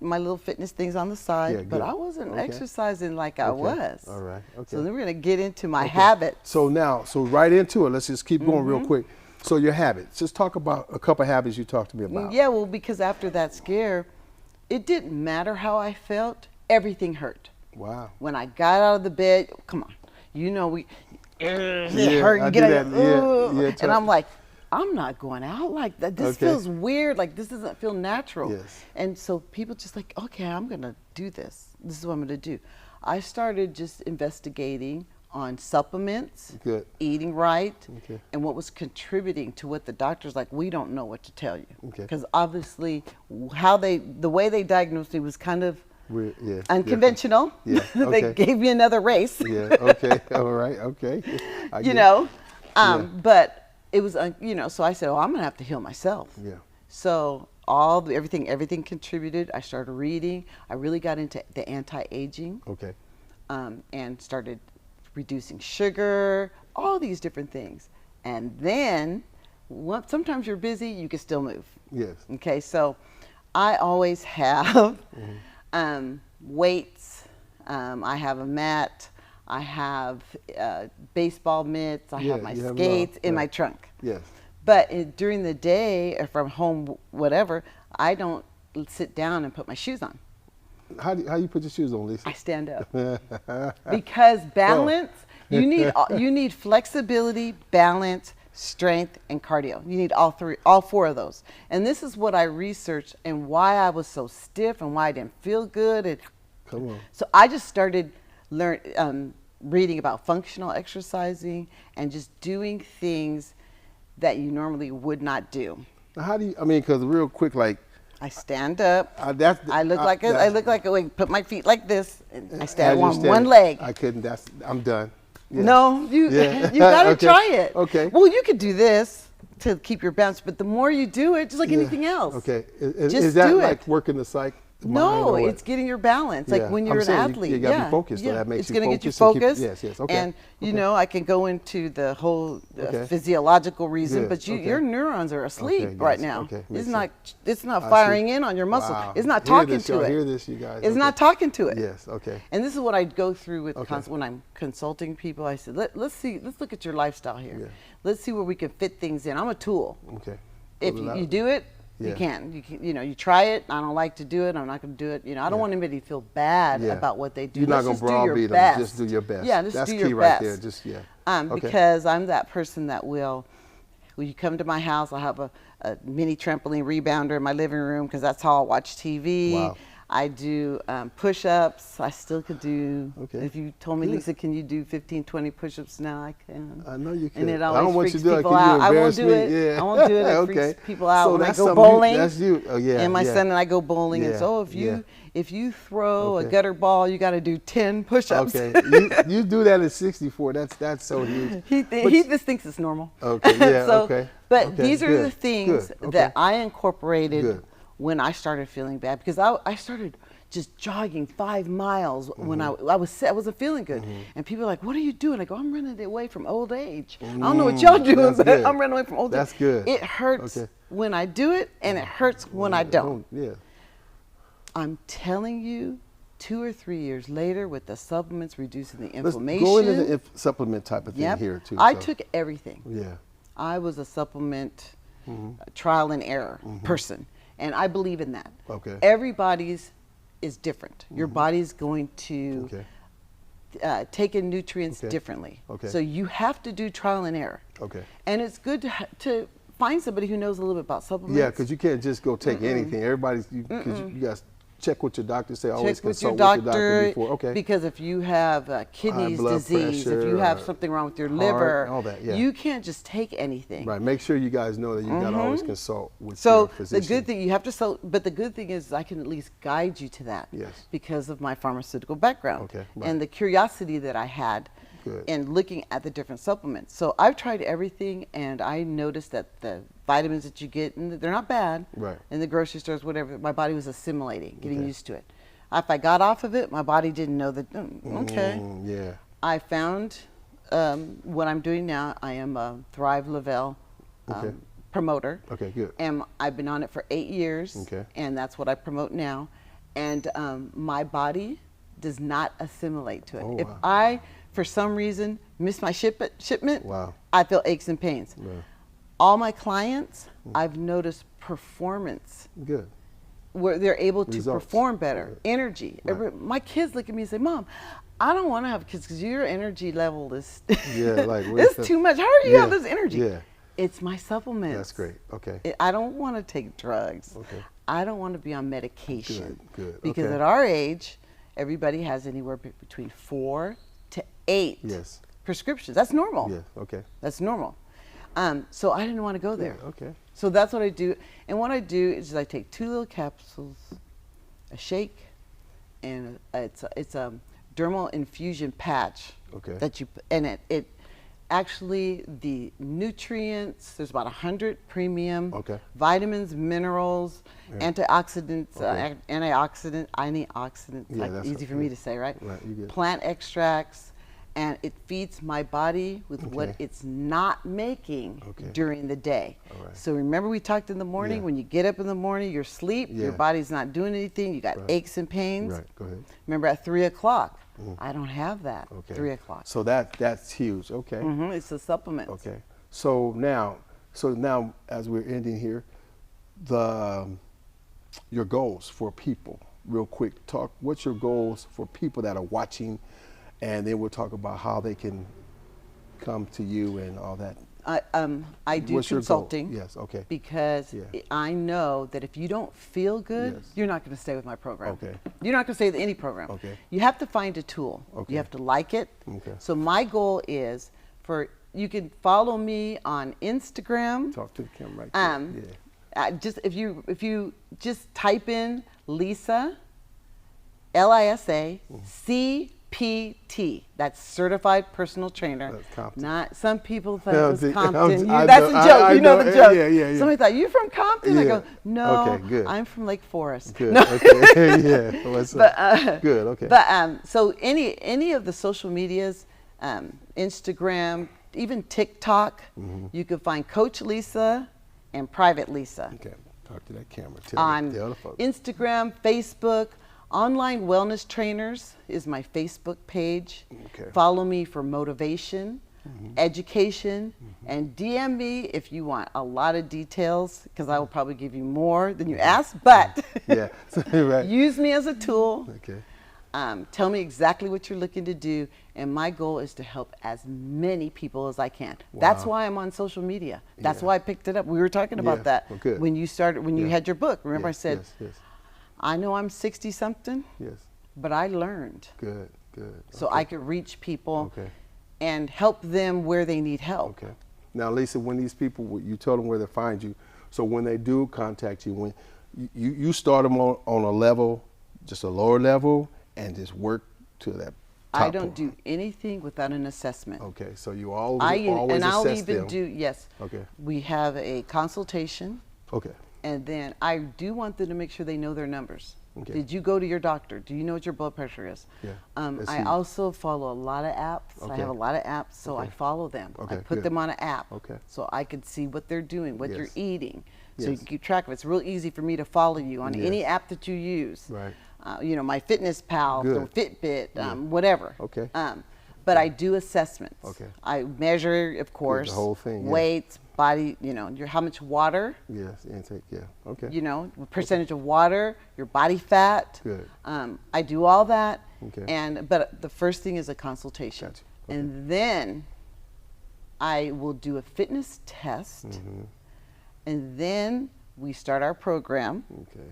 [SPEAKER 2] my little fitness things on the side.
[SPEAKER 1] Yeah,
[SPEAKER 2] but
[SPEAKER 1] good.
[SPEAKER 2] I wasn't
[SPEAKER 1] Okay.
[SPEAKER 2] exercising like I was.
[SPEAKER 1] All right. Okay.
[SPEAKER 2] So then we're going to get into my habits.
[SPEAKER 1] So right into it. Let's just keep going real quick. So your habits. Just talk about a couple habits you talked to me about.
[SPEAKER 2] Yeah, well, because after that scare, it didn't matter how I felt. Everything hurt.
[SPEAKER 1] Wow.
[SPEAKER 2] When I got out of the bed, come on, it hurt.
[SPEAKER 1] I
[SPEAKER 2] You
[SPEAKER 1] do
[SPEAKER 2] get
[SPEAKER 1] that.
[SPEAKER 2] and I'm like, I'm not going out like that. This
[SPEAKER 1] Okay.
[SPEAKER 2] feels weird. Like, this doesn't feel natural.
[SPEAKER 1] Yes.
[SPEAKER 2] And so people just like, okay, I'm gonna do this. This is what I'm gonna do. I started just investigating on supplements,
[SPEAKER 1] Good.
[SPEAKER 2] eating right,
[SPEAKER 1] Okay.
[SPEAKER 2] and what was contributing to what the doctor's like, we don't know what to tell you.
[SPEAKER 1] Okay.
[SPEAKER 2] Because obviously the way they diagnosed me was kind of
[SPEAKER 1] Weird. Yeah.
[SPEAKER 2] unconventional.
[SPEAKER 1] Yeah.
[SPEAKER 2] They
[SPEAKER 1] Okay.
[SPEAKER 2] gave me another race.
[SPEAKER 1] Yeah. Okay. All right. Okay. I get it.
[SPEAKER 2] But it was, so I said, I'm going to have to heal myself.
[SPEAKER 1] Yeah.
[SPEAKER 2] So everything contributed. I started reading. I really got into the anti-aging.
[SPEAKER 1] Okay.
[SPEAKER 2] And started reducing sugar, all these different things. And then sometimes you're busy, you can still move.
[SPEAKER 1] Yes.
[SPEAKER 2] Okay, so I always have weights. I have a mat. I have baseball mitts. I have my skates in my trunk.
[SPEAKER 1] Yes.
[SPEAKER 2] But during the day, if I'm home, whatever, I don't sit down and put my shoes on.
[SPEAKER 1] How you put your shoes on, Lisa?
[SPEAKER 2] I stand up. Because balance, you need flexibility, balance, strength, and cardio. You need all 4 of those. And this is what I researched and why I was so stiff and why I didn't feel good.
[SPEAKER 1] Come on.
[SPEAKER 2] So I just started reading about functional exercising and just doing things that you normally would not do.
[SPEAKER 1] Now how do you? Because real quick, like.
[SPEAKER 2] I stand up. I look like put my feet like this, and I stand on one leg.
[SPEAKER 1] I couldn't. I'm done. Yeah.
[SPEAKER 2] No, you gotta
[SPEAKER 1] Okay.
[SPEAKER 2] try it.
[SPEAKER 1] Okay.
[SPEAKER 2] Well, you could do this to keep your balance, but the more you do it, just like anything else.
[SPEAKER 1] Okay.
[SPEAKER 2] Just
[SPEAKER 1] Is that
[SPEAKER 2] do
[SPEAKER 1] like
[SPEAKER 2] it.
[SPEAKER 1] working the psych?
[SPEAKER 2] No, it's getting your balance.
[SPEAKER 1] Yeah.
[SPEAKER 2] Like when you're
[SPEAKER 1] I'm
[SPEAKER 2] an
[SPEAKER 1] saying
[SPEAKER 2] athlete,
[SPEAKER 1] you gotta be focused, so that makes
[SPEAKER 2] it's
[SPEAKER 1] you
[SPEAKER 2] gonna get you
[SPEAKER 1] focus and keep-
[SPEAKER 2] focused.
[SPEAKER 1] yes, okay.
[SPEAKER 2] And
[SPEAKER 1] Okay.
[SPEAKER 2] I can go into the whole
[SPEAKER 1] Okay.
[SPEAKER 2] physiological reason,
[SPEAKER 1] Good.
[SPEAKER 2] but
[SPEAKER 1] Okay.
[SPEAKER 2] your neurons are asleep
[SPEAKER 1] Okay,
[SPEAKER 2] right
[SPEAKER 1] yes.
[SPEAKER 2] now.
[SPEAKER 1] Okay.
[SPEAKER 2] It's
[SPEAKER 1] Makes
[SPEAKER 2] it's not
[SPEAKER 1] I
[SPEAKER 2] firing
[SPEAKER 1] see.
[SPEAKER 2] in on your muscle.
[SPEAKER 1] Wow.
[SPEAKER 2] It's not
[SPEAKER 1] Hear
[SPEAKER 2] talking
[SPEAKER 1] this,
[SPEAKER 2] to
[SPEAKER 1] y'all.
[SPEAKER 2] it.
[SPEAKER 1] Hear this, you guys.
[SPEAKER 2] It's
[SPEAKER 1] Okay.
[SPEAKER 2] not talking to it.
[SPEAKER 1] Yes. Okay.
[SPEAKER 2] And this is what I go through with
[SPEAKER 1] Okay.
[SPEAKER 2] when I'm consulting people. I said, let's look at your lifestyle here.
[SPEAKER 1] Yeah.
[SPEAKER 2] Let's see where we can fit things in. I'm a tool.
[SPEAKER 1] Okay.
[SPEAKER 2] If you do it,
[SPEAKER 1] Yeah.
[SPEAKER 2] you can. You try it. I don't like to do it. I'm not going to do it. I don't want anybody to feel bad
[SPEAKER 1] Yeah.
[SPEAKER 2] about what they do.
[SPEAKER 1] You're not
[SPEAKER 2] Let's
[SPEAKER 1] gonna
[SPEAKER 2] just do your
[SPEAKER 1] browbeat them.
[SPEAKER 2] best.
[SPEAKER 1] Just do your best.
[SPEAKER 2] Yeah, just
[SPEAKER 1] That's
[SPEAKER 2] do
[SPEAKER 1] key
[SPEAKER 2] your
[SPEAKER 1] right
[SPEAKER 2] best.
[SPEAKER 1] there. Just Okay.
[SPEAKER 2] Because I'm that person that will. When you come to my house, I have a mini trampoline rebounder in my living room because that's how I watch TV.
[SPEAKER 1] Wow.
[SPEAKER 2] I do push-ups. I still could do.
[SPEAKER 1] Okay.
[SPEAKER 2] If you told me,
[SPEAKER 1] Good.
[SPEAKER 2] Lisa, can you do 15, 20 push-ups now? I can.
[SPEAKER 1] I know you can.
[SPEAKER 2] And it
[SPEAKER 1] I
[SPEAKER 2] always
[SPEAKER 1] don't want
[SPEAKER 2] freaks
[SPEAKER 1] you to do it.
[SPEAKER 2] people
[SPEAKER 1] Can you
[SPEAKER 2] out. I won't
[SPEAKER 1] embarrass
[SPEAKER 2] do
[SPEAKER 1] me?
[SPEAKER 2] it.
[SPEAKER 1] Yeah.
[SPEAKER 2] I won't do it. It
[SPEAKER 1] Okay.
[SPEAKER 2] freaks people out.
[SPEAKER 1] So
[SPEAKER 2] when I
[SPEAKER 1] that's
[SPEAKER 2] go
[SPEAKER 1] something you-
[SPEAKER 2] bowling.
[SPEAKER 1] that's you. Oh, yeah,
[SPEAKER 2] And my
[SPEAKER 1] yeah.
[SPEAKER 2] son and I go bowling, and
[SPEAKER 1] Yeah,
[SPEAKER 2] so
[SPEAKER 1] yeah.
[SPEAKER 2] if you throw
[SPEAKER 1] Okay.
[SPEAKER 2] a gutter ball, you got to do 10 push-ups.
[SPEAKER 1] Okay. you do that at 64. That's so huge.
[SPEAKER 2] He just thinks it's normal.
[SPEAKER 1] Okay. Yeah. Okay.
[SPEAKER 2] But
[SPEAKER 1] Okay,
[SPEAKER 2] these are
[SPEAKER 1] good,
[SPEAKER 2] the things
[SPEAKER 1] good, okay.
[SPEAKER 2] that I incorporated
[SPEAKER 1] Good.
[SPEAKER 2] when I started feeling bad, because I started just jogging 5 miles when I wasn't feeling good, and people are like, "What are you doing?" I go, "I'm running away from old age. I don't know what y'all doing,
[SPEAKER 1] that's
[SPEAKER 2] but
[SPEAKER 1] good.
[SPEAKER 2] I'm running away from old age."
[SPEAKER 1] That's good.
[SPEAKER 2] It hurts
[SPEAKER 1] Okay.
[SPEAKER 2] when I do it, and it hurts when I don't.
[SPEAKER 1] Yeah.
[SPEAKER 2] I'm telling you, 2 or 3 years later, with the supplements reducing the
[SPEAKER 1] Let's
[SPEAKER 2] inflammation.
[SPEAKER 1] go into the supplement type of thing here too.
[SPEAKER 2] I
[SPEAKER 1] so.
[SPEAKER 2] took everything.
[SPEAKER 1] Yeah.
[SPEAKER 2] I was a supplement trial and error person, and I believe in that.
[SPEAKER 1] Okay.
[SPEAKER 2] Everybody's is different. Your body's going to take in nutrients differently.
[SPEAKER 1] Okay.
[SPEAKER 2] So you have to do trial and error.
[SPEAKER 1] Okay.
[SPEAKER 2] And it's good to find somebody who knows a little bit about supplements.
[SPEAKER 1] Yeah, because you can't just go take anything. Everybody's, you got to check what your doctor say. Always
[SPEAKER 2] Check with your
[SPEAKER 1] consult with your
[SPEAKER 2] doctor,
[SPEAKER 1] doctor before. Okay.
[SPEAKER 2] because if you have kidneys
[SPEAKER 1] blood
[SPEAKER 2] disease, if you
[SPEAKER 1] pressure,
[SPEAKER 2] have something wrong with your
[SPEAKER 1] heart,
[SPEAKER 2] liver,
[SPEAKER 1] all that, yeah.
[SPEAKER 2] you can't just take anything.
[SPEAKER 1] Right. Make sure you guys know that you got to always consult with
[SPEAKER 2] So
[SPEAKER 1] your physician.
[SPEAKER 2] the good thing you have to but the good thing is I can at least guide you to that.
[SPEAKER 1] Yes.
[SPEAKER 2] Because of my pharmaceutical background.
[SPEAKER 1] Okay, right.
[SPEAKER 2] And the curiosity that I had
[SPEAKER 1] Good.
[SPEAKER 2] in looking at the different supplements. So I've tried everything, and I noticed that the vitamins that you get, and they're not bad.
[SPEAKER 1] Right.
[SPEAKER 2] In the grocery stores, whatever, my body was assimilating, getting
[SPEAKER 1] Okay.
[SPEAKER 2] used to it. If I got off of it, my body didn't know that. Okay.
[SPEAKER 1] Yeah.
[SPEAKER 2] I found what I'm doing now. I am a Thrive Lavelle
[SPEAKER 1] Okay.
[SPEAKER 2] promoter.
[SPEAKER 1] Okay. Good.
[SPEAKER 2] And I've been on it for 8 years.
[SPEAKER 1] Okay.
[SPEAKER 2] And that's what I promote now. And my body does not assimilate to it.
[SPEAKER 1] Oh,
[SPEAKER 2] If
[SPEAKER 1] wow.
[SPEAKER 2] I, for some reason, miss my shipment,
[SPEAKER 1] Wow.
[SPEAKER 2] I feel aches and pains.
[SPEAKER 1] Yeah.
[SPEAKER 2] All my clients, I've noticed performance
[SPEAKER 1] Good.
[SPEAKER 2] where they're able to
[SPEAKER 1] Results.
[SPEAKER 2] perform better,
[SPEAKER 1] Right.
[SPEAKER 2] energy.
[SPEAKER 1] Right.
[SPEAKER 2] My kids look at me and say, Mom, I don't want to have kids because your energy level is
[SPEAKER 1] Yeah, like, what
[SPEAKER 2] it's
[SPEAKER 1] is
[SPEAKER 2] too much. How do you
[SPEAKER 1] Yeah,
[SPEAKER 2] have this energy?
[SPEAKER 1] yeah.
[SPEAKER 2] It's my supplements.
[SPEAKER 1] That's great. Okay.
[SPEAKER 2] I don't want to take drugs.
[SPEAKER 1] Okay.
[SPEAKER 2] I don't want to be on medication.
[SPEAKER 1] Good.
[SPEAKER 2] Because
[SPEAKER 1] Okay.
[SPEAKER 2] at our age, everybody has anywhere between 4 to 8
[SPEAKER 1] Yes.
[SPEAKER 2] prescriptions. That's normal.
[SPEAKER 1] Yeah. Okay.
[SPEAKER 2] That's normal. So I didn't want to go there.
[SPEAKER 1] Yeah, okay.
[SPEAKER 2] So that's what I do. And what I do is I take 2 little capsules, a shake, and it's a dermal infusion patch.
[SPEAKER 1] Okay.
[SPEAKER 2] That you and it actually the nutrients. There's about 100 premium
[SPEAKER 1] Okay.
[SPEAKER 2] vitamins, minerals, antioxidants,
[SPEAKER 1] Okay.
[SPEAKER 2] antioxidants.
[SPEAKER 1] Yeah,
[SPEAKER 2] Like
[SPEAKER 1] that's
[SPEAKER 2] easy for me to say, right?
[SPEAKER 1] Right, you good.
[SPEAKER 2] Plant extracts. And it feeds my body with what
[SPEAKER 1] Okay.
[SPEAKER 2] it's not making
[SPEAKER 1] Okay.
[SPEAKER 2] during the day.
[SPEAKER 1] All right.
[SPEAKER 2] So remember we talked in the morning,
[SPEAKER 1] Yeah.
[SPEAKER 2] when you get up in the morning, you're asleep, your
[SPEAKER 1] Yeah.
[SPEAKER 2] body's not doing anything, you got
[SPEAKER 1] Right.
[SPEAKER 2] aches and pains.
[SPEAKER 1] Right. Go ahead.
[SPEAKER 2] Remember at 3 o'clock, I don't have that,
[SPEAKER 1] Okay.
[SPEAKER 2] 3 o'clock.
[SPEAKER 1] So that's huge. Okay.
[SPEAKER 2] It's a supplement.
[SPEAKER 1] Okay. So now as we're ending here, your goals for people, real quick. What's your goals for people that are watching, and then we'll talk about how they can come to you and all that.
[SPEAKER 2] I do
[SPEAKER 1] What's your goal?
[SPEAKER 2] consulting.
[SPEAKER 1] Yes. Okay.
[SPEAKER 2] Because
[SPEAKER 1] Yeah.
[SPEAKER 2] I know that if you don't feel good,
[SPEAKER 1] Yes.
[SPEAKER 2] you're not going to stay with my program.
[SPEAKER 1] Okay.
[SPEAKER 2] You're not going to stay with any program.
[SPEAKER 1] Okay.
[SPEAKER 2] You have to find a tool.
[SPEAKER 1] Okay.
[SPEAKER 2] You have to like it.
[SPEAKER 1] Okay.
[SPEAKER 2] So my goal is you can follow me on Instagram.
[SPEAKER 1] Talk to the camera right there. Yeah.
[SPEAKER 2] Just if you just type in Lisa, Lisa, CPT. That's Certified Personal Trainer.
[SPEAKER 1] That's Compton.
[SPEAKER 2] Not some people thought
[SPEAKER 1] No,
[SPEAKER 2] it was
[SPEAKER 1] see,
[SPEAKER 2] Compton.
[SPEAKER 1] I
[SPEAKER 2] That's
[SPEAKER 1] know-
[SPEAKER 2] a joke.
[SPEAKER 1] I
[SPEAKER 2] You know
[SPEAKER 1] know,
[SPEAKER 2] the joke.
[SPEAKER 1] yeah.
[SPEAKER 2] Somebody thought, you from Compton? I
[SPEAKER 1] Yeah.
[SPEAKER 2] go, no,
[SPEAKER 1] Okay, good.
[SPEAKER 2] I'm from Lake Forest.
[SPEAKER 1] Good.
[SPEAKER 2] No.
[SPEAKER 1] Okay. Yeah. What's
[SPEAKER 2] But
[SPEAKER 1] up? Good. Okay.
[SPEAKER 2] But so any of the social medias, Instagram, even TikTok, you can find Coach Lisa and Private Lisa.
[SPEAKER 1] Okay. Talk to that camera.
[SPEAKER 2] On
[SPEAKER 1] Tell the folks.
[SPEAKER 2] Instagram, Facebook, Online Wellness Trainers is my Facebook page.
[SPEAKER 1] Okay.
[SPEAKER 2] Follow me for motivation, education, and DM me if you want a lot of details, because I will probably give you more than you asked, but
[SPEAKER 1] Yeah. Right.
[SPEAKER 2] use me as a tool.
[SPEAKER 1] Okay.
[SPEAKER 2] Tell me exactly what you're looking to do, and my goal is to help as many people as I can. That's why I'm on social media. That's
[SPEAKER 1] Yeah.
[SPEAKER 2] why I picked it up. We were talking about
[SPEAKER 1] Yeah.
[SPEAKER 2] that
[SPEAKER 1] Well, good.
[SPEAKER 2] when you started, when you
[SPEAKER 1] Yeah.
[SPEAKER 2] had your book. Remember, I
[SPEAKER 1] Yes,
[SPEAKER 2] said,
[SPEAKER 1] Yes.
[SPEAKER 2] I know I'm 60 something,
[SPEAKER 1] Yes.
[SPEAKER 2] but I learned
[SPEAKER 1] Good. Good.
[SPEAKER 2] so
[SPEAKER 1] Okay.
[SPEAKER 2] I could reach people
[SPEAKER 1] Okay.
[SPEAKER 2] and help them where they need help.
[SPEAKER 1] Okay. Now, Lisa, when these people, you tell them where to find you. So when they do contact you, when you start them on a level, just a lower level, and just work to that top
[SPEAKER 2] I don't
[SPEAKER 1] one.
[SPEAKER 2] do anything without an assessment.
[SPEAKER 1] Okay. So you always
[SPEAKER 2] I'll
[SPEAKER 1] assess
[SPEAKER 2] even
[SPEAKER 1] them.
[SPEAKER 2] do, yes.
[SPEAKER 1] Okay.
[SPEAKER 2] We have a consultation.
[SPEAKER 1] Okay.
[SPEAKER 2] And then I do want them to make sure they know their numbers.
[SPEAKER 1] Okay.
[SPEAKER 2] Did you go to your doctor? Do you know what your blood pressure is?
[SPEAKER 1] Yeah, that's
[SPEAKER 2] I
[SPEAKER 1] huge.
[SPEAKER 2] also follow a lot of apps. I
[SPEAKER 1] Okay.
[SPEAKER 2] have a lot of apps, so I
[SPEAKER 1] Okay.
[SPEAKER 2] follow them.
[SPEAKER 1] Okay,
[SPEAKER 2] I put
[SPEAKER 1] good.
[SPEAKER 2] them on an app,
[SPEAKER 1] Okay.
[SPEAKER 2] so I can see what they're doing, what you're
[SPEAKER 1] Yes.
[SPEAKER 2] eating, so you
[SPEAKER 1] Yes.
[SPEAKER 2] can keep track of it. It's real easy for me to follow you on
[SPEAKER 1] Yes.
[SPEAKER 2] any app that you use.
[SPEAKER 1] Right.
[SPEAKER 2] you know, my Fitness Pal,
[SPEAKER 1] Good.
[SPEAKER 2] or Fitbit, whatever.
[SPEAKER 1] Okay.
[SPEAKER 2] But I do assessments.
[SPEAKER 1] Okay.
[SPEAKER 2] I measure, of course,
[SPEAKER 1] the whole thing, yeah.
[SPEAKER 2] weights, body, you know, how much water,
[SPEAKER 1] Yes, intake, yeah, okay.
[SPEAKER 2] you know, percentage of water, your body fat.
[SPEAKER 1] Good.
[SPEAKER 2] I do all that.
[SPEAKER 1] Okay.
[SPEAKER 2] But the first thing is a consultation.
[SPEAKER 1] Gotcha. Okay.
[SPEAKER 2] And then I will do a fitness test.
[SPEAKER 1] Mm-hmm.
[SPEAKER 2] And then we start our program.
[SPEAKER 1] Okay,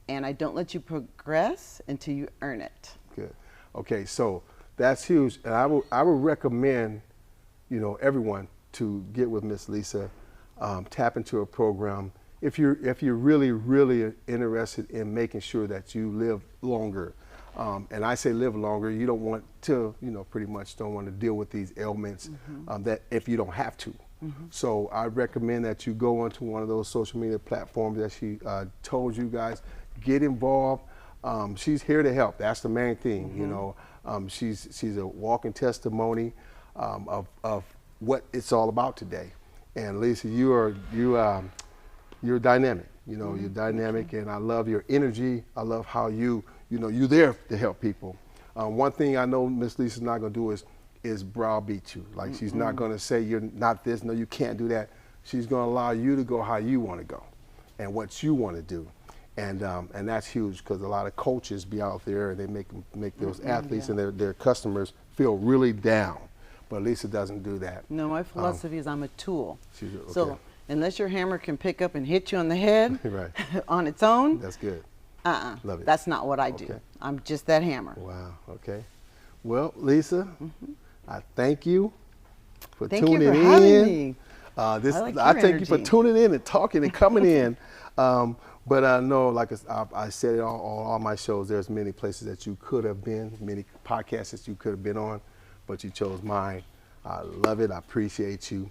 [SPEAKER 2] And I don't let you progress until you earn it.
[SPEAKER 1] good. Okay, so that's huge, and I would recommend, you know, everyone to get with Miss Lisa, tap into a program. If you're really interested in making sure that you live longer, and I say live longer, you don't want to, you know, pretty much don't want to deal with these ailments that if you don't have to. So I recommend that you go onto one of those social media platforms that she told you guys. Get involved. She's here to help. That's the main thing. You know, she's a walking testimony of what it's all about today. And Lisa, you're dynamic. You know, you're dynamic, and I love your energy. I love how you're there to help people. One thing I know Miss Lisa's not going to do is browbeat you. Like, she's not going to say you're not this. No, you can't do that. She's going to allow you to go how you want to go, and what you want to do. And that's huge, because a lot of coaches be out there and they make those athletes and their customers feel really down. But Lisa doesn't do that.
[SPEAKER 2] No, my philosophy is I'm a tool.
[SPEAKER 1] Okay.
[SPEAKER 2] So unless your hammer can pick up and hit you on the head
[SPEAKER 1] Right.
[SPEAKER 2] on its own,
[SPEAKER 1] That's good. Love it.
[SPEAKER 2] that's not what I do.
[SPEAKER 1] Okay.
[SPEAKER 2] I'm just that hammer.
[SPEAKER 1] Wow. Okay. Well, Lisa, I thank you for
[SPEAKER 2] Thank
[SPEAKER 1] tuning
[SPEAKER 2] you for
[SPEAKER 1] in.
[SPEAKER 2] having me.
[SPEAKER 1] I
[SPEAKER 2] your
[SPEAKER 1] thank you for
[SPEAKER 2] energy.
[SPEAKER 1] tuning in and talking and coming in. But I know, like I said it on all my shows, there's many places that you could have been, many podcasts that you could have been on, but you chose mine. I love it. I appreciate you.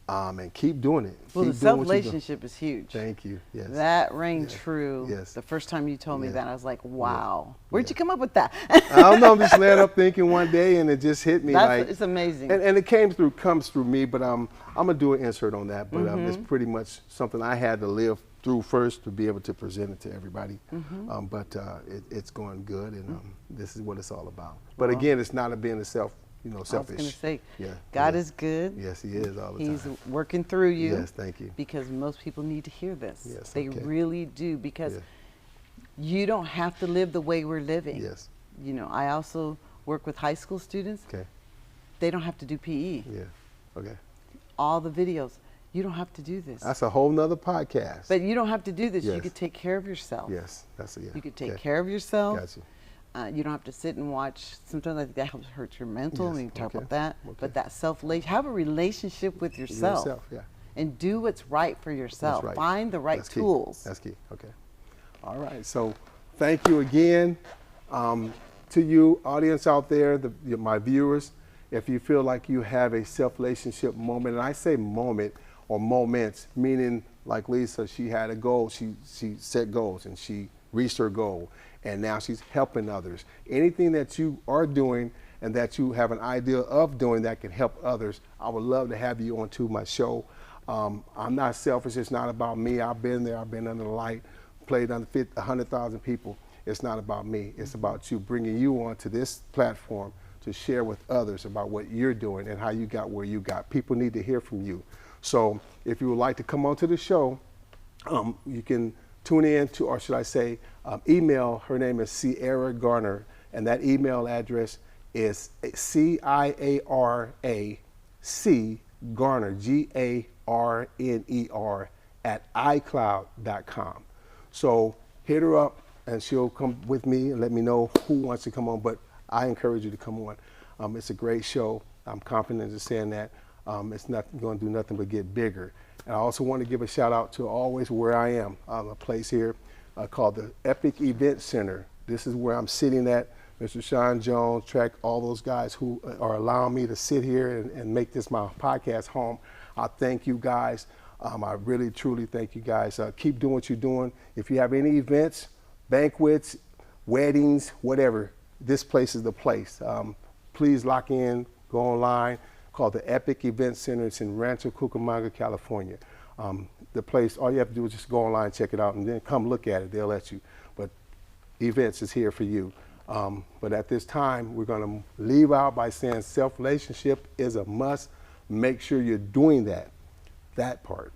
[SPEAKER 1] And keep doing it.
[SPEAKER 2] Well,
[SPEAKER 1] Keep
[SPEAKER 2] the
[SPEAKER 1] doing what you're doing.
[SPEAKER 2] self-relationship is huge.
[SPEAKER 1] Thank you. Yes.
[SPEAKER 2] That rang true.
[SPEAKER 1] Yes.
[SPEAKER 2] The first time you told me
[SPEAKER 1] Yeah.
[SPEAKER 2] that, I was like, wow.
[SPEAKER 1] Yeah.
[SPEAKER 2] Where'd you come up with that?
[SPEAKER 1] I don't know. I'm just laying up thinking one day, and it just hit me.
[SPEAKER 2] It's amazing.
[SPEAKER 1] And it comes through me, but I'm gonna do an insert on that. But it's pretty much something I had to live through first to be able to present it to everybody. But it's going good, and this is what it's all about. But again, it's not being a selfish.
[SPEAKER 2] I was going to say,
[SPEAKER 1] Yeah.
[SPEAKER 2] God
[SPEAKER 1] Yeah.
[SPEAKER 2] is good.
[SPEAKER 1] Yes, He is all the time.
[SPEAKER 2] He's working through you.
[SPEAKER 1] Yes, thank you.
[SPEAKER 2] Because most people need to hear this.
[SPEAKER 1] Yes,
[SPEAKER 2] They
[SPEAKER 1] okay.
[SPEAKER 2] really do, because
[SPEAKER 1] Yeah.
[SPEAKER 2] you don't have to live the way we're living.
[SPEAKER 1] Yes.
[SPEAKER 2] You know, I also work with high school students.
[SPEAKER 1] Okay.
[SPEAKER 2] They don't have to do PE.
[SPEAKER 1] Yeah. Okay.
[SPEAKER 2] All the videos. You don't have to do this.
[SPEAKER 1] That's a whole nother podcast.
[SPEAKER 2] But you don't have to do this. You
[SPEAKER 1] Yes.
[SPEAKER 2] could take care of yourself.
[SPEAKER 1] Yes,
[SPEAKER 2] You could take
[SPEAKER 1] okay.
[SPEAKER 2] care of yourself.
[SPEAKER 1] Got you.
[SPEAKER 2] You don't have to sit and watch. Sometimes I think that helps hurt your mental.
[SPEAKER 1] Yes,
[SPEAKER 2] We can talk
[SPEAKER 1] okay,
[SPEAKER 2] about that.
[SPEAKER 1] okay.
[SPEAKER 2] But that have a relationship with yourself.
[SPEAKER 1] Yeah.
[SPEAKER 2] And do what's right for yourself.
[SPEAKER 1] That's right.
[SPEAKER 2] Find the right
[SPEAKER 1] That's key.
[SPEAKER 2] tools.
[SPEAKER 1] That's key. Okay. All right. So thank you again to you, audience out there, my viewers. If you feel like you have a self-relationship moment, and I say moment or moments, meaning like Lisa, she had a goal. She set goals and she reached her goal. And now she's helping others. Anything that you are doing and that you have an idea of doing that can help others, I would love to have you onto my show. I'm not selfish. It's not about me. I've been there. I've been under the light, played under 100,000 people. It's not about me. It's about you, bringing you onto this platform to share with others about what you're doing and how you got where you got. People need to hear from you. So if you would like to come onto the show, you can tune in to, or should I say, email. Her name is Sierra Garner, and that email address is CIARAC Garner, GARNER @iCloud.com. So hit her up, and she'll come with me and let me know who wants to come on. But I encourage you to come on. It's a great show. I'm confident in saying that. It's not going to do nothing but get bigger. And I also want to give a shout out to always where I am, a place here called the Epic Event Center. This is where I'm sitting at. Mr. Sean Jones, Track, all those guys who are allowing me to sit here and make this my podcast home. I thank you guys. I really, truly thank you guys. Keep doing what you're doing. If you have any events, banquets, weddings, whatever, this place is the place. Please lock in, go online. Called the Epic Event Center. It's in Rancho Cucamonga, California. The place, all you have to do is just go online, check it out, and then come look at it. They'll let you. But events is here for you. But at this time, we're going to leave out by saying self-relationship is a must. Make sure you're doing that part.